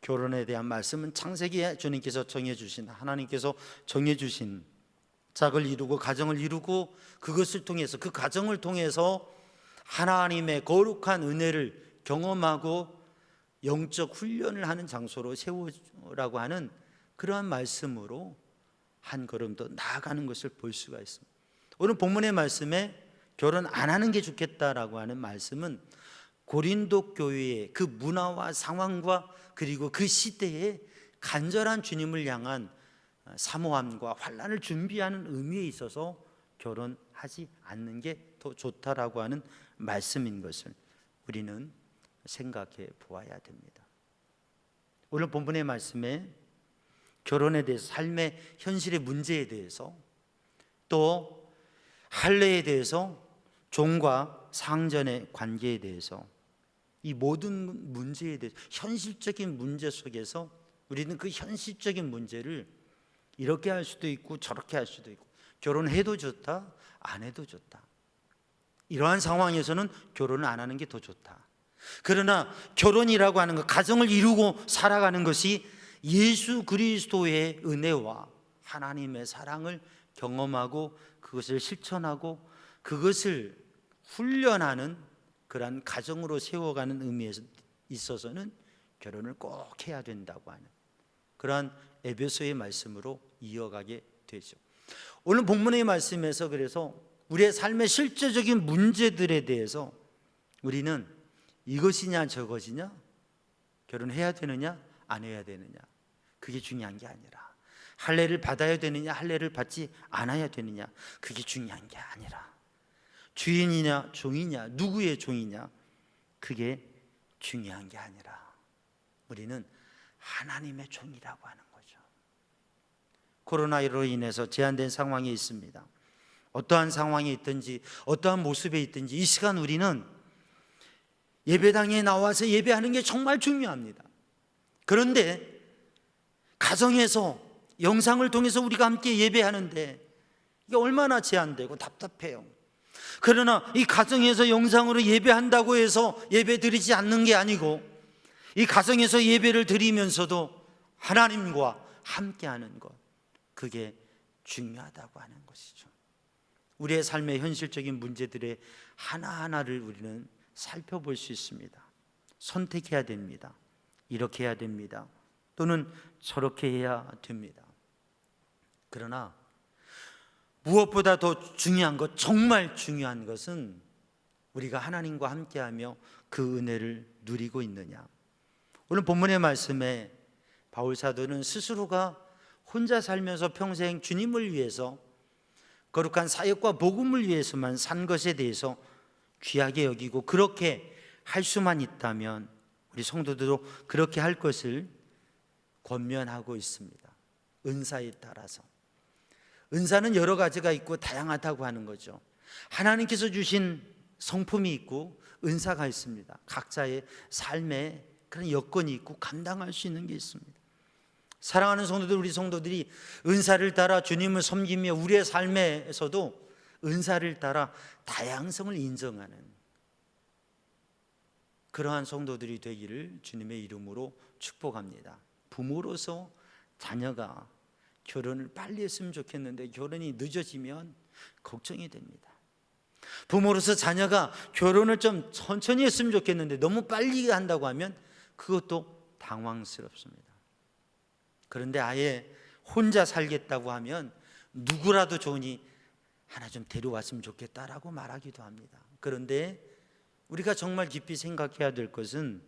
결혼에 대한 말씀은 창세기에 주님께서 정해주신, 하나님께서 정해주신 짝을 이루고 가정을 이루고 그것을 통해서, 그 가정을 통해서 하나님의 거룩한 은혜를 경험하고 영적 훈련을 하는 장소로 세우라고 하는 그러한 말씀으로 한 걸음 더 나아가는 것을 볼 수가 있습니다. 오늘 본문의 말씀에 결혼 안 하는 게 좋겠다라고 하는 말씀은 고린도 교회의 그 문화와 상황과 그리고 그 시대에 간절한 주님을 향한 사모함과 환난을 준비하는 의미에 있어서 결혼하지 않는 게 더 좋다라고 하는 말씀인 것을 우리는 생각해 보아야 됩니다. 오늘 본문의 말씀에 결혼에 대해서, 삶의 현실의 문제에 대해서, 또 할례에 대해서, 종과 상전의 관계에 대해서, 이 모든 문제에 대해서, 현실적인 문제 속에서 우리는 그 현실적인 문제를 이렇게 할 수도 있고 저렇게 할 수도 있고, 결혼해도 좋다, 안 해도 좋다, 이러한 상황에서는 결혼을 안 하는 게 더 좋다. 그러나 결혼이라고 하는 것, 가정을 이루고 살아가는 것이 예수 그리스도의 은혜와 하나님의 사랑을 경험하고 그것을 실천하고 그것을 훈련하는 그러한 가정으로 세워가는 의미에 있어서는 결혼을 꼭 해야 된다고 하는 그러한 에베소의 말씀으로 이어가게 되죠. 오늘 본문의 말씀에서 그래서 우리의 삶의 실제적인 문제들에 대해서 우리는 이것이냐 저것이냐, 결혼해야 되느냐 안 해야 되느냐, 그게 중요한 게 아니라, 할례를 받아야 되느냐 할례를 받지 않아야 되느냐, 그게 중요한 게 아니라, 주인이냐 종이냐 누구의 종이냐, 그게 중요한 게 아니라 우리는 하나님의 종이라고 하는 거죠. 코로나19로 인해서 제한된 상황이 있습니다. 어떠한 상황에 있든지 어떠한 모습에 있든지 이 시간 우리는 예배당에 나와서 예배하는 게 정말 중요합니다. 그런데 가정에서 영상을 통해서 우리가 함께 예배하는데 이게 얼마나 제한되고 답답해요. 그러나 이 가정에서 영상으로 예배한다고 해서 예배 드리지 않는 게 아니고, 이 가정에서 예배를 드리면서도 하나님과 함께하는 것, 그게 중요하다고 하는 것이죠. 우리의 삶의 현실적인 문제들의 하나하나를 우리는 살펴볼 수 있습니다. 선택해야 됩니다. 이렇게 해야 됩니다. 또는 저렇게 해야 됩니다. 그러나 무엇보다 더 중요한 것, 정말 중요한 것은 우리가 하나님과 함께하며 그 은혜를 누리고 있느냐. 오늘 본문의 말씀에 바울 사도는 스스로가 혼자 살면서 평생 주님을 위해서, 거룩한 사역과 복음을 위해서만 산 것에 대해서 귀하게 여기고, 그렇게 할 수만 있다면 우리 성도들도 그렇게 할 것을 권면하고 있습니다. 은사에 따라서. 은사는 여러 가지가 있고 다양하다고 하는 거죠. 하나님께서 주신 성품이 있고 은사가 있습니다. 각자의 삶에 그런 여건이 있고 감당할 수 있는 게 있습니다. 사랑하는 성도들, 우리 성도들이 은사를 따라 주님을 섬기며 우리의 삶에서도 은사를 따라 다양성을 인정하는 그러한 성도들이 되기를 주님의 이름으로 축복합니다. 부모로서 자녀가 결혼을 빨리 했으면 좋겠는데 결혼이 늦어지면 걱정이 됩니다. 부모로서 자녀가 결혼을 좀 천천히 했으면 좋겠는데 너무 빨리 한다고 하면 그것도 당황스럽습니다. 그런데 아예 혼자 살겠다고 하면 누구라도 좋으니 하나 좀 데려왔으면 좋겠다라고 말하기도 합니다. 그런데 우리가 정말 깊이 생각해야 될 것은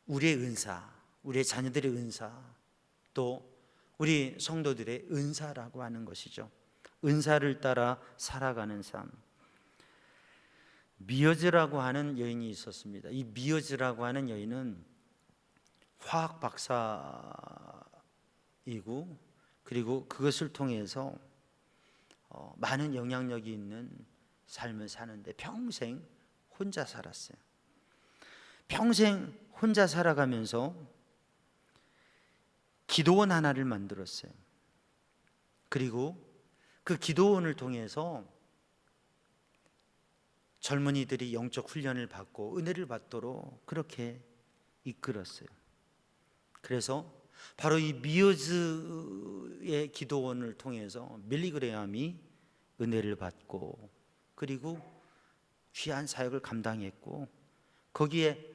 우리의 은사, 우리의 자녀들의 은사, 또 우리 성도들의 은사라고 하는 것이죠. 은사를 따라 살아가는 삶. 미어즈라고 하는 여인이 있었습니다. 이 미어즈라고 하는 여인은 화학 박사이고, 그리고 그것을 통해서 많은 영향력이 있는 삶을 사는데 평생 혼자 살았어요. 평생 혼자 살아가면서 기도원 하나를 만들었어요. 그리고 그 기도원을 통해서 젊은이들이 영적 훈련을 받고 은혜를 받도록 그렇게 이끌었어요. 그래서 바로 이 미어즈의 기도원을 통해서 밀리그레암이 은혜를 받고 그리고 귀한 사역을 감당했고 거기에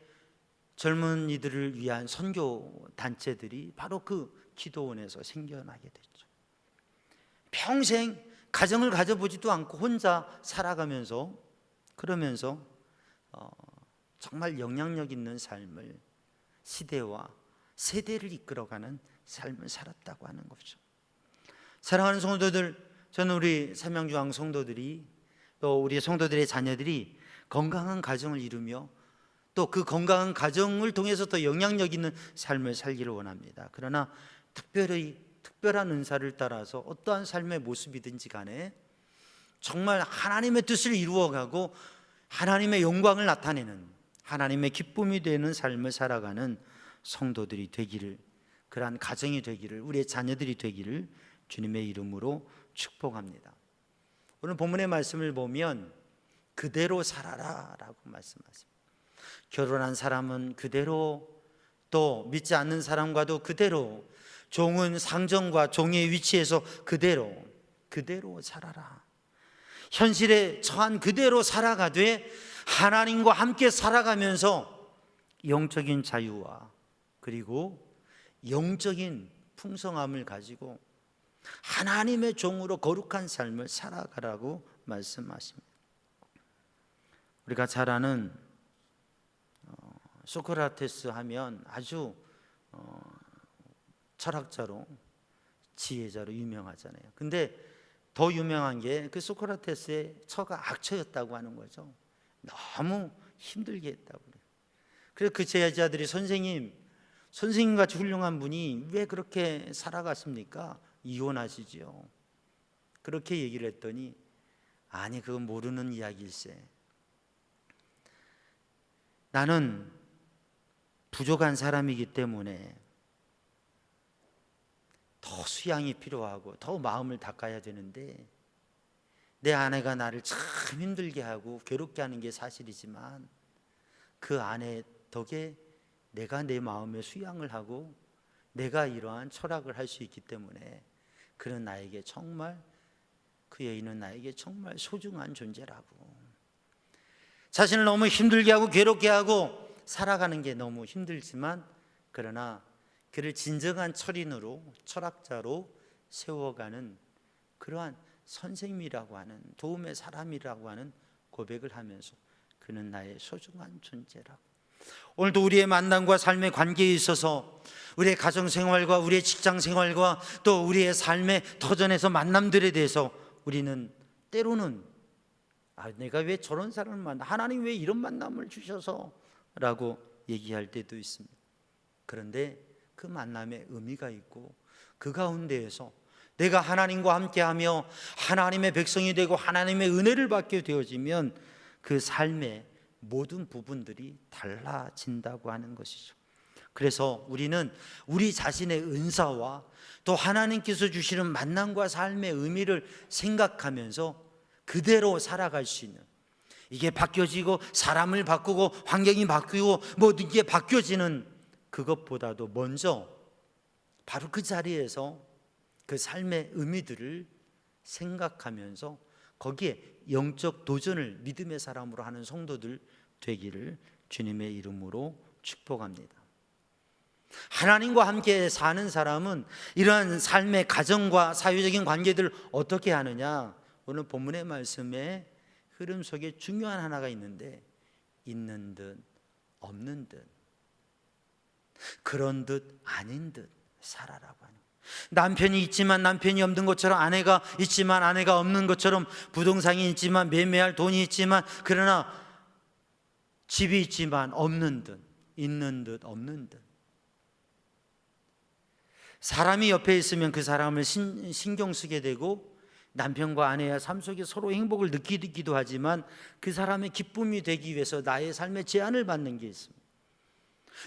젊은이들을 위한 선교 단체들이 바로 그 기도원에서 생겨나게 됐죠. 평생 가정을 가져보지도 않고 혼자 살아가면서 그러면서 정말 영향력 있는 삶을 시대와 세대를 이끌어가는 삶을 살았다고 하는 거죠. 사랑하는 성도들, 저는 우리 삼양주항 성도들이 또 우리 성도들의 자녀들이 건강한 가정을 이루며 또 그 건강한 가정을 통해서 더 영향력 있는 삶을 살기를 원합니다. 그러나 특별한 은사를 따라서 어떠한 삶의 모습이든지 간에 정말 하나님의 뜻을 이루어가고 하나님의 영광을 나타내는 하나님의 기쁨이 되는 삶을 살아가는 성도들이 되기를, 그러한 가정이 되기를, 우리의 자녀들이 되기를 주님의 이름으로 축복합니다. 오늘 본문의 말씀을 보면 그대로 살아라 라고 말씀하십니다. 결혼한 사람은 그대로, 또 믿지 않는 사람과도 그대로, 종은 상정과 종의 위치에서 그대로 살아라. 현실에 처한 그대로 살아가되 하나님과 함께 살아가면서 영적인 자유와 그리고 영적인 풍성함을 가지고 하나님의 종으로 거룩한 삶을 살아가라고 말씀하십니다. 우리가 잘 아는 소크라테스 하면 아주 철학자로 지혜자로 유명하잖아요. 근데 더 유명한 게 그 소크라테스의 처가 악처였다고 하는 거죠. 너무 힘들게 했다고 그래요. 그래서 그 제자들이 선생님같이 훌륭한 분이 왜 그렇게 살아갔습니까? 이혼하시지요. 그렇게 얘기를 했더니 아니 그건 모르는 이야기일세. 나는 부족한 사람이기 때문에 더 수양이 필요하고 더 마음을 닦아야 되는데 내 아내가 나를 참 힘들게 하고 괴롭게 하는 게 사실이지만 그 아내 덕에 내가 내 마음에 수양을 하고 내가 이러한 철학을 할 수 있기 때문에 그는 나에게 정말, 그 여인은 나에게 정말 소중한 존재라고. 자신을 너무 힘들게 하고 괴롭게 하고 살아가는 게 너무 힘들지만 그러나 그를 진정한 철인으로, 철학자로 세워가는 그러한 선생님이라고 하는, 도움의 사람이라고 하는 고백을 하면서 그는 나의 소중한 존재라고. 오늘도 우리의 만남과 삶의 관계에 있어서 우리의 가정생활과 우리의 직장생활과 또 우리의 삶의 터전에서 만남들에 대해서 우리는 때로는 내가 왜 저런 사람을 만나, 하나님 왜 이런 만남을 주셔서 라고 얘기할 때도 있습니다. 그런데 그 만남에 의미가 있고 그 가운데에서 내가 하나님과 함께하며 하나님의 백성이 되고 하나님의 은혜를 받게 되어지면 그 삶의 모든 부분들이 달라진다고 하는 것이죠. 그래서 우리는 우리 자신의 은사와 또 하나님께서 주시는 만남과 삶의 의미를 생각하면서 그대로 살아갈 수 있는, 이게 바뀌어지고 사람을 바꾸고 환경이 바뀌고 모든 게 바뀌어지는 그것보다도 먼저 바로 그 자리에서 그 삶의 의미들을 생각하면서 거기에 영적 도전을 믿음의 사람으로 하는 성도들 되기를 주님의 이름으로 축복합니다. 하나님과 함께 사는 사람은 이러한 삶의 가정과 사회적인 관계들을 어떻게 하느냐? 오늘 본문의 말씀에 흐름 속에 중요한 하나가 있는데, 있는 듯 없는 듯, 그런 듯 아닌 듯 살아라고 하는. 남편이 있지만 남편이 없는 것처럼, 아내가 있지만 아내가 없는 것처럼, 부동산이 있지만 매매할 돈이 있지만 그러나 집이 있지만 없는 듯, 있는 듯 없는 듯. 사람이 옆에 있으면 그 사람을 신경 쓰게 되고 남편과 아내의 삶 속에 서로 행복을 느끼기도 하지만 그 사람의 기쁨이 되기 위해서 나의 삶에 제한을 받는 게 있습니다.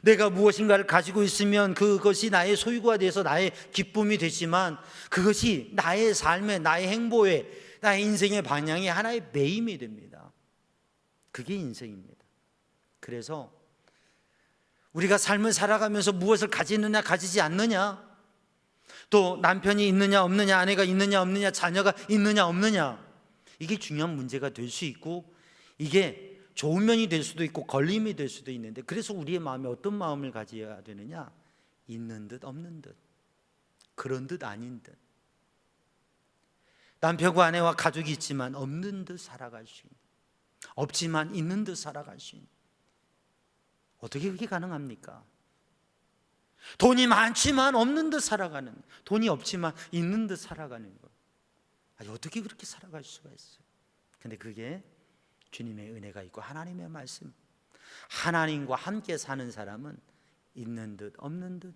내가 무엇인가를 가지고 있으면 그것이 나의 소유가 돼서 나의 기쁨이 되지만 그것이 나의 삶에, 나의 행보에, 나의 인생의 방향에 하나의 매임이 됩니다. 그게 인생입니다. 그래서 우리가 삶을 살아가면서 무엇을 가지느냐 가지지 않느냐, 또 남편이 있느냐 없느냐, 아내가 있느냐 없느냐, 자녀가 있느냐 없느냐, 이게 중요한 문제가 될 수 있고 이게 좋은 면이 될 수도 있고 걸림이 될 수도 있는데, 그래서 우리의 마음에 어떤 마음을 가져야 되느냐? 있는 듯 없는 듯, 그런 듯 아닌 듯. 남편과 아내와 가족이 있지만 없는 듯 살아갈 수 있는, 없지만 있는 듯 살아갈 수 있는, 어떻게 그게 가능합니까? 돈이 많지만 없는 듯 살아가는, 돈이 없지만 있는 듯 살아가는 것, 아니, 어떻게 그렇게 살아갈 수가 있어요? 근데 그게 주님의 은혜가 있고 하나님의 말씀, 하나님과 함께 사는 사람은 있는 듯 없는 듯,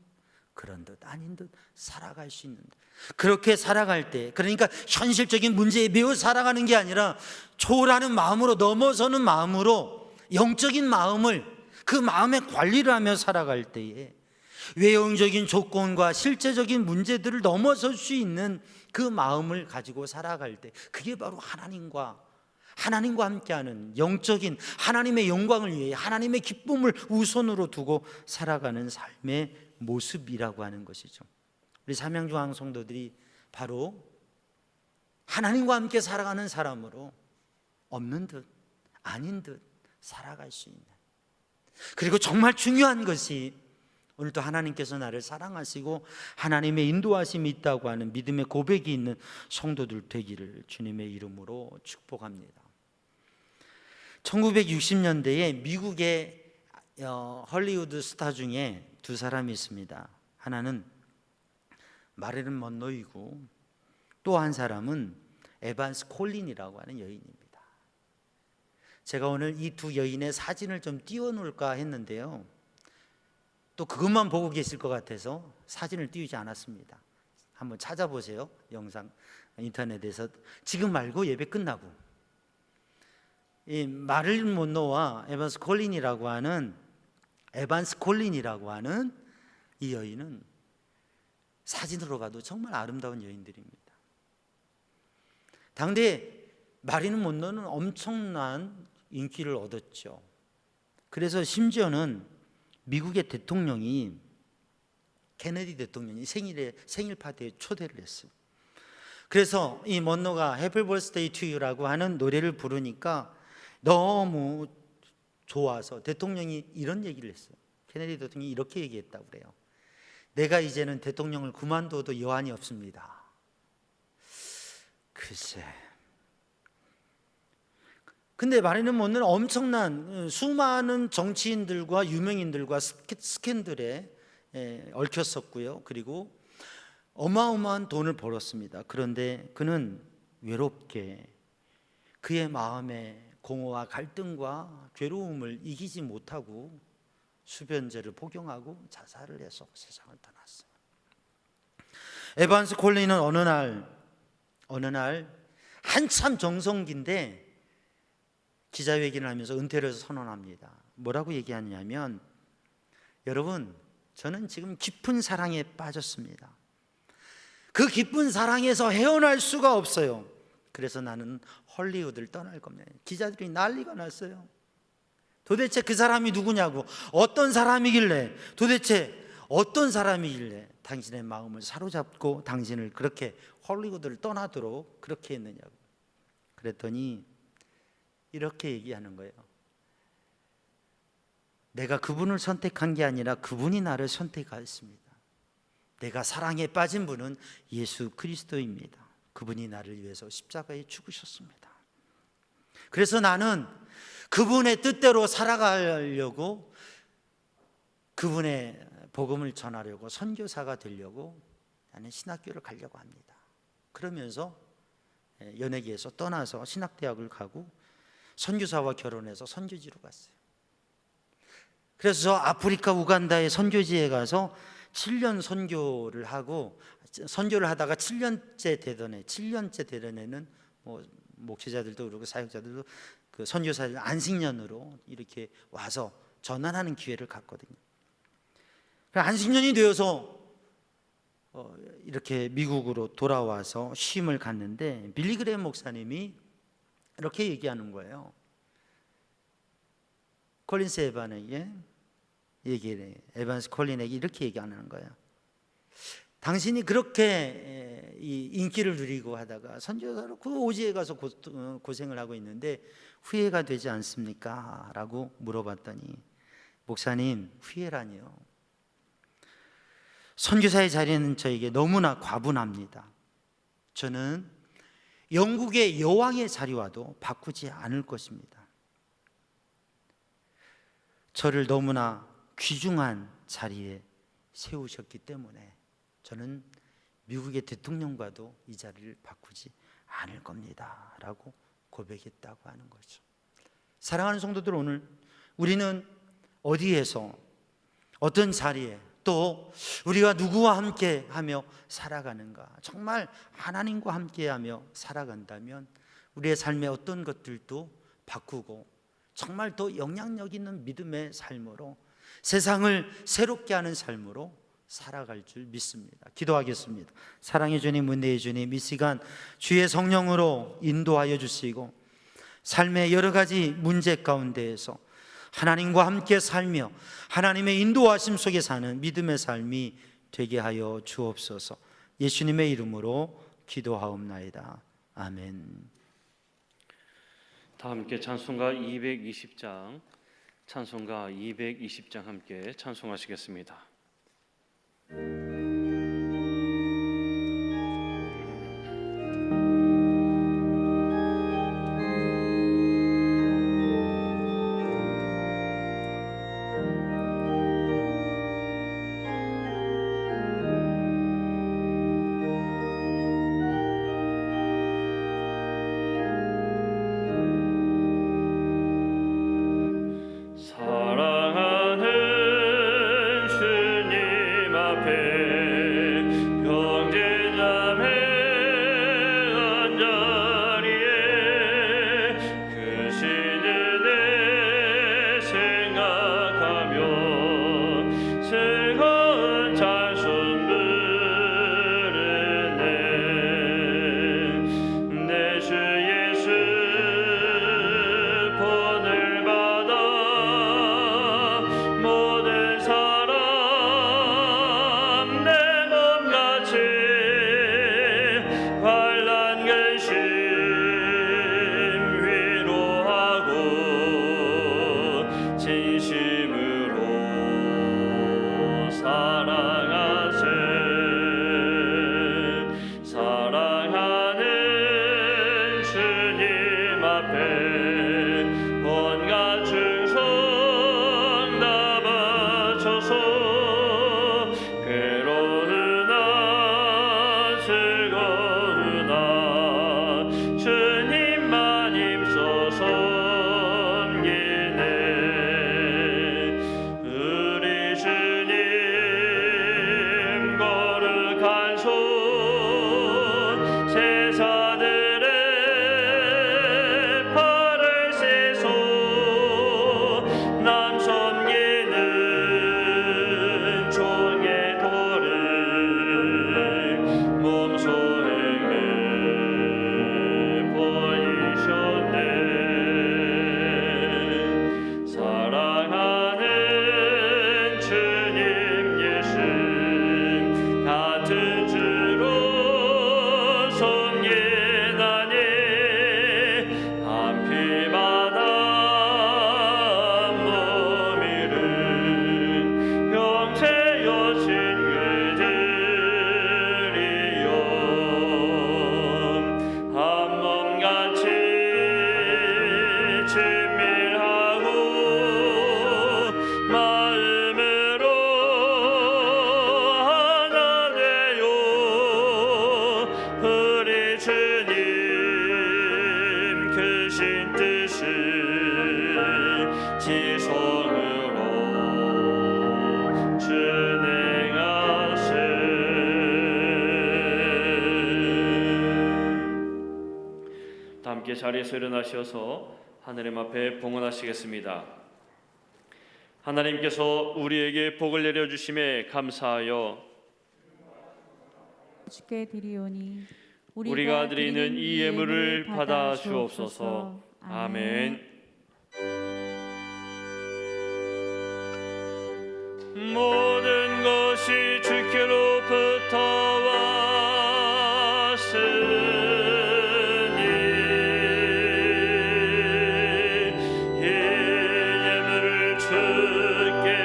그런 듯 아닌 듯 살아갈 수 있는 듯. 그렇게 살아갈 때, 그러니까 현실적인 문제에 매우 살아가는 게 아니라 초월하는 마음으로, 넘어서는 마음으로, 영적인 마음을, 그 마음의 관리를 하며 살아갈 때에 외형적인 조건과 실제적인 문제들을 넘어설 수 있는 그 마음을 가지고 살아갈 때, 그게 바로 하나님과 함께하는 영적인 하나님의 영광을 위해 하나님의 기쁨을 우선으로 두고 살아가는 삶의 모습이라고 하는 것이죠. 우리 삼양조항 성도들이 바로 하나님과 함께 살아가는 사람으로 없는 듯 아닌 듯 살아갈 수 있는, 그리고 정말 중요한 것이 오늘도 하나님께서 나를 사랑하시고 하나님의 인도하심이 있다고 하는 믿음의 고백이 있는 성도들 되기를 주님의 이름으로 축복합니다. 1960년대에 미국의 헐리우드 스타 중에 두 사람이 있습니다. 하나는 마릴린 먼로이고 또 한 사람은 에반스 콜린이라고 하는 여인입니다. 제가 오늘 이 두 여인의 사진을 좀 띄워놓을까 했는데요, 또 그것만 보고 계실 것 같아서 사진을 띄우지 않았습니다. 한번 찾아보세요. 영상 인터넷에서. 지금 말고 예배 끝나고. 이 마릴린 먼로와 에반스 콜린이라고 하는 이 여인은 사진으로 봐도 정말 아름다운 여인들입니다. 당대 마릴린 먼로는 엄청난 인기를 얻었죠. 그래서 심지어는 미국의 대통령이, 케네디 대통령이 생일 파티에 초대를 했어요. 그래서 이 먼로가 해피 버스데이 투 유라고 하는 노래를 부르니까 너무 좋아서 대통령이 이런 얘기를 했어요. 케네디 대통령이 이렇게 얘기했다고 그래요. 내가 이제는 대통령을 그만둬도 여한이 없습니다. 글쎄. 근데 마릴린 먼로는 엄청난 수많은 정치인들과 유명인들과 스캔들에 얽혔었고요. 그리고 어마어마한 돈을 벌었습니다. 그런데 그는 외롭게 그의 마음의 공허와 갈등과 괴로움을 이기지 못하고 수변제를 복용하고 자살을 해서 세상을 떠났어요. 에반스 콜린은 어느 날 한참 정성기인데 기자회견을 하면서 은퇴를 선언합니다. 뭐라고 얘기하냐면, 여러분, 저는 지금 깊은 사랑에 빠졌습니다. 그 깊은 사랑에서 헤어날 수가 없어요. 그래서 나는 헐리우드를 떠날 겁니다. 기자들이 난리가 났어요. 도대체 그 사람이 누구냐고, 어떤 사람이길래, 도대체 어떤 사람이길래 당신의 마음을 사로잡고 당신을 그렇게 헐리우드를 떠나도록 그렇게 했느냐고. 그랬더니 이렇게 얘기하는 거예요. 내가 그분을 선택한 게 아니라 그분이 나를 선택하였습니다. 내가 사랑에 빠진 분은 예수 그리스도입니다. 그분이 나를 위해서 십자가에 죽으셨습니다. 그래서 나는 그분의 뜻대로 살아가려고, 그분의 복음을 전하려고, 선교사가 되려고 나는 신학교를 가려고 합니다. 그러면서 연예계에서 떠나서 신학대학을 가고 선교사와 결혼해서 선교지로 갔어요. 그래서 저 아프리카 우간다의 선교지에 가서 7년 선교를 하고 선교를 하다가 7년째 되던 해는 뭐 목회자들도 그렇고 사역자들도 그 선교사들 안식년으로 이렇게 와서 전환하는 기회를 갖거든요. 안식년이 되어서 이렇게 미국으로 돌아와서 쉼을 갖는데 빌리 그레이엄 목사님이 이렇게 얘기하는 거예요. 콜린스 에반에게 얘기해, 에반스 콜린에게 이렇게 얘기하는 거예요. 당신이 그렇게 이 인기를 누리고 하다가 선교사로 그 오지에 가서 고생을 하고 있는데 후회가 되지 않습니까? 라고 물어봤더니 목사님, 후회라니요. 선교사의 자리는 저에게 너무나 과분합니다. 저는 영국의 여왕의 자리와도 바꾸지 않을 것입니다. 저를 너무나 귀중한 자리에 세우셨기 때문에 저는 미국의 대통령과도 이 자리를 바꾸지 않을 겁니다 라고 고백했다고 하는 거죠. 사랑하는 성도들, 오늘 우리는 어디에서 어떤 자리에 또 우리가 누구와 함께 하며 살아가는가? 정말 하나님과 함께 하며 살아간다면 우리의 삶의 어떤 것들도 바꾸고 정말 더 영향력 있는 믿음의 삶으로 세상을 새롭게 하는 삶으로 살아갈 줄 믿습니다. 기도하겠습니다. 사랑의 주님, 은혜의 주님, 이 시간 주의 성령으로 인도하여 주시고 삶의 여러 가지 문제 가운데에서 하나님과 함께 살며 하나님의 인도하심 속에 사는 믿음의 삶이 되게 하여 주옵소서. 예수님의 이름으로 기도하옵나이다. 아멘. 다 함께 찬송가 220장, 찬송가 220장 함께 찬송하시겠습니다. 사랑하는 주님 앞에 함께 자리에서 일어나셔서 하나님 앞에 봉헌하시겠습니다. 하나님께서 우리에게 복을 내려주심에 감사하여 주께 드리오니 우리가 드리는 이 예물을 받아 주옵소서. 아멘. 모든 것이 주께로부터 왔으니 이 예물을 주께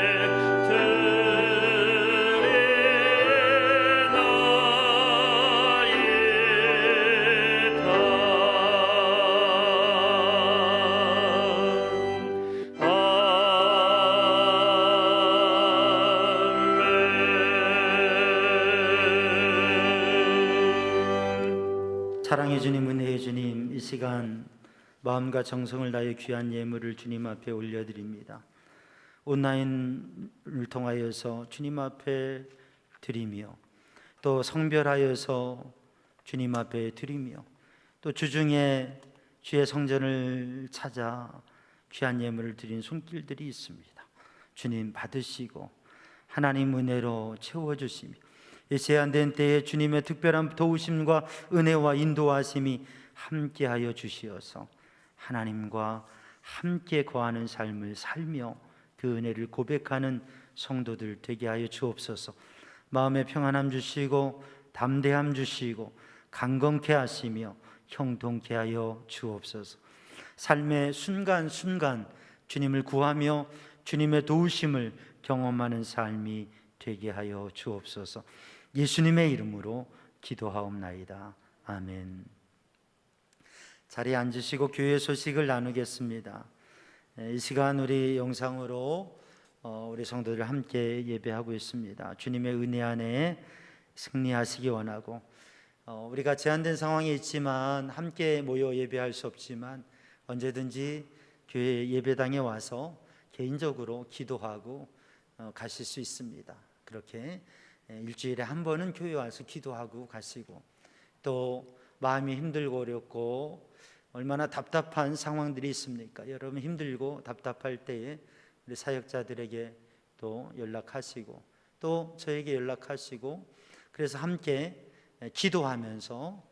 사랑해 주님, 은혜의 주님, 이 시간 마음과 정성을 다해 귀한 예물을 주님 앞에 올려드립니다. 온라인을 통하여서 주님 앞에 드리며 또 성별하여서 주님 앞에 드리며 또 주중에 주의 성전을 찾아 귀한 예물을 드린 손길들이 있습니다. 주님 받으시고 하나님 은혜로 채워주시며 이 제한된 때에 주님의 특별한 도우심과 은혜와 인도하심이 함께하여 주시어서 하나님과 함께 거하는 삶을 살며 그 은혜를 고백하는 성도들 되게 하여 주옵소서. 마음의 평안함 주시고 담대함 주시고 강건케 하시며 형통케 하여 주옵소서. 삶의 순간순간 주님을 구하며 주님의 도우심을 경험하는 삶이 되게 하여 주옵소서. 예수님의 이름으로 기도하옵나이다. 아멘. 자리에 앉으시고 교회 소식을 나누겠습니다. 이 시간 우리 영상으로 우리 성도들 함께 예배하고 있습니다. 주님의 은혜 안에 승리하시기 원하고 우리가 제한된 상황에 있지만 함께 모여 예배할 수 없지만 언제든지 교회 예배당에 와서 개인적으로 기도하고 가실 수 있습니다. 그렇게 일주일에 한 번은 교회 와서 기도하고 가시고 또 마음이 힘들고 어렵고 얼마나 답답한 상황들이 있습니까? 여러분 힘들고 답답할 때에 우리 사역자들에게 또 연락하시고 또 저에게 연락하시고 그래서 함께 기도하면서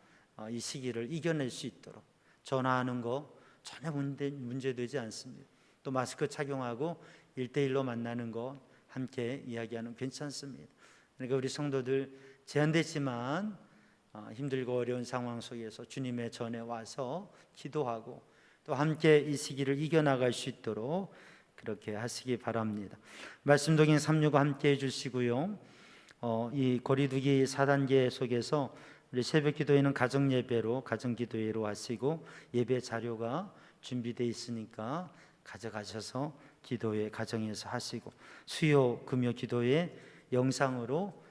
이 시기를 이겨낼 수 있도록 전화하는 거 전혀 문제되지 않습니다. 또 마스크 착용하고 1대1로 만나는 거 함께 이야기하는 괜찮습니다. 그러니까 우리 성도들 제한됐지만 힘들고 어려운 상황 속에서 주님의 전에 와서 기도하고 또 함께 이 시기를 이겨나갈 수 있도록 그렇게 하시기 바랍니다. 말씀 독인 365 함께 해주시고요. 이 거리두기 4단계 속에서 우리 새벽 기도회는 가정 예배로 가정 기도회로 하시고 예배 자료가 준비되어 있으니까 가져가셔서 기도회 가정에서 하시고 수요 금요 기도회 영상으로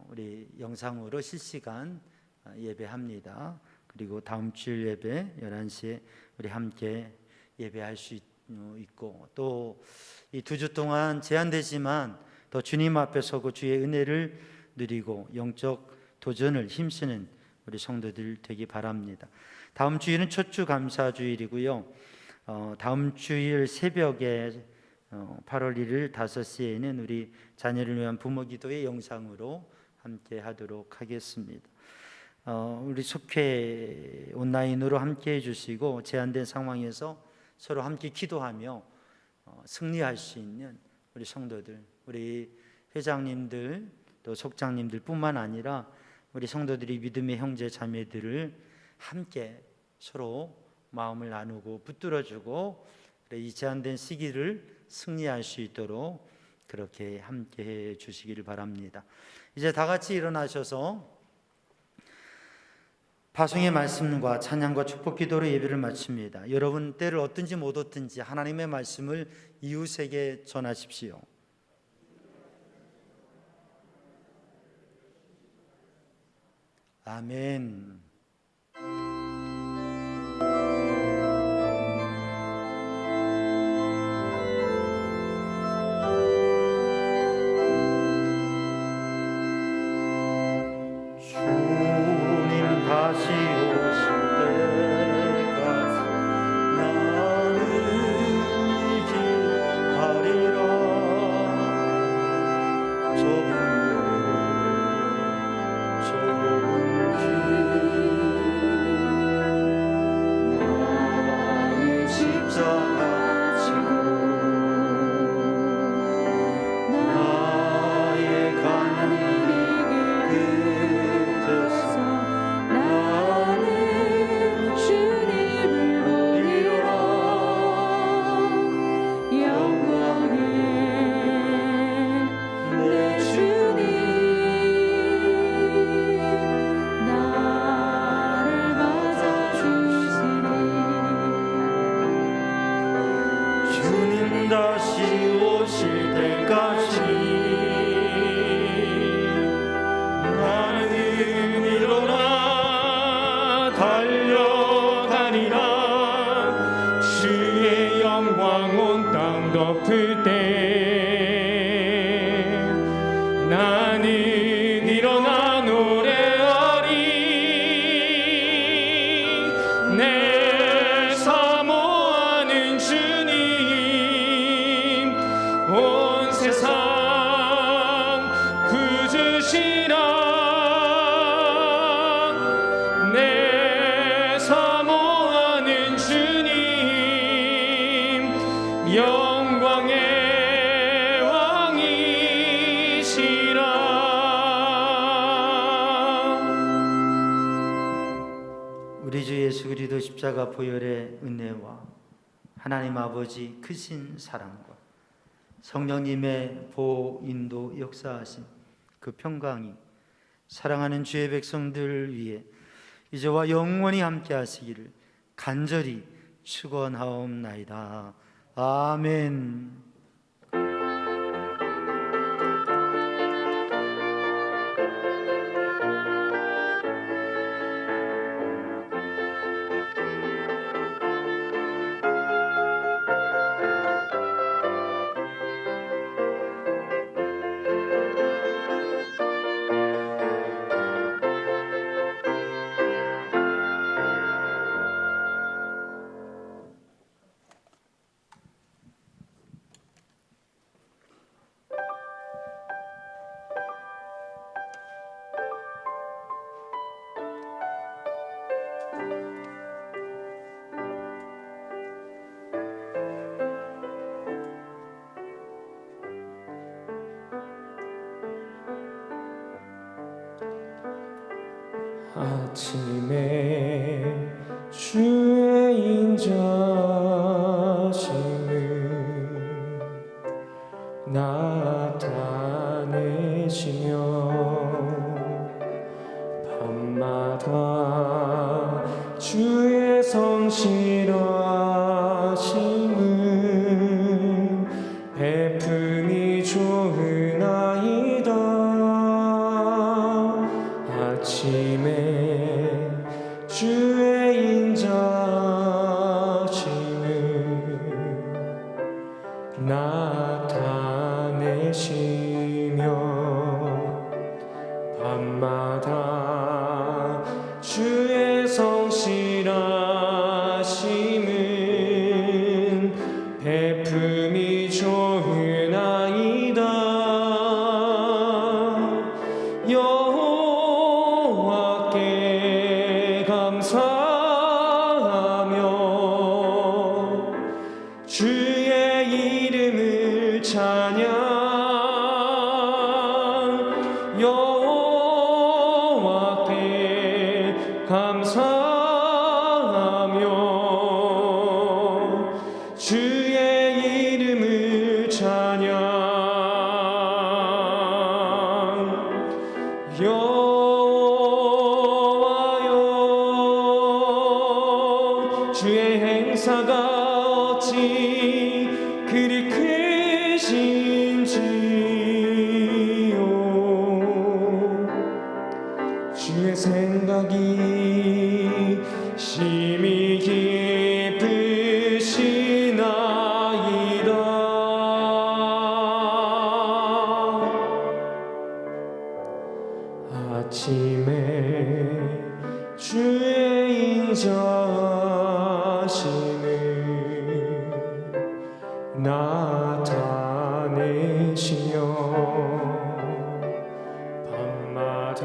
우리 영상으로 실시간 예배합니다. 그리고 다음 주일 예배 11시에 우리 함께 예배할 수 있고 또 이 2주 동안 제한되지만 더 주님 앞에 서고 주의 은혜를 누리고 영적 도전을 힘쓰는 우리 성도들 되기 바랍니다. 다음 주일은 첫 주 감사 주일이고요. 다음 주일 새벽에 8월 1일 5시에는 우리 자녀를 위한 부모 기도의 영상으로 함께 하도록 하겠습니다. 우리 속회 온라인으로 함께 해주시고 제한된 상황에서 서로 함께 기도하며 승리할 수 있는 우리 성도들, 우리 회장님들 또 속장님들 뿐만 아니라 우리 성도들이 믿음의 형제 자매들을 함께 서로 마음을 나누고 붙들어주고 이 제한된 시기를 승리할 수 있도록 그렇게 함께 해 주시기를 바랍니다. 이제 다 같이 일어나셔서 파송의 말씀과 찬양과 축복 기도로 예배를 마칩니다. 여러분 때를 얻든지 못 얻든지 하나님의 말씀을 이웃에게 전하십시오. 아멘. 주님 다시 오실 때까지 온 세상 구주시라. 내 사모하는 주님 영광의 왕이시라. 우리 주 예수 그리스도 십자가 보혈의 은혜와 하나님 아버지 크신 사랑과 성령님의 보호 인도 역사하신 그 평강이 사랑하는 주의 백성들 위해 이제와 영원히 함께 하시기를 간절히 축원하옵나이다. 아멘. 아침에 주의 인자심을 나타내시며 밤마다 주의 성실하심을 베품이 좋으나이다. 아침에 주의 인자심을 나타내시며 밤마다 주의 성실하심은 베품이 좋으나이다. 여호와께 감사하며 주의 이름을 찬양. 여호와께 감사하며 주의 이름을 찬양. 여호와여 주의 행사가 어찌 그리 크신지요. 주의 생각이 심히 깊으시나이다. 아침에 주의 인자심을 나타내시며 밤마다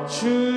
주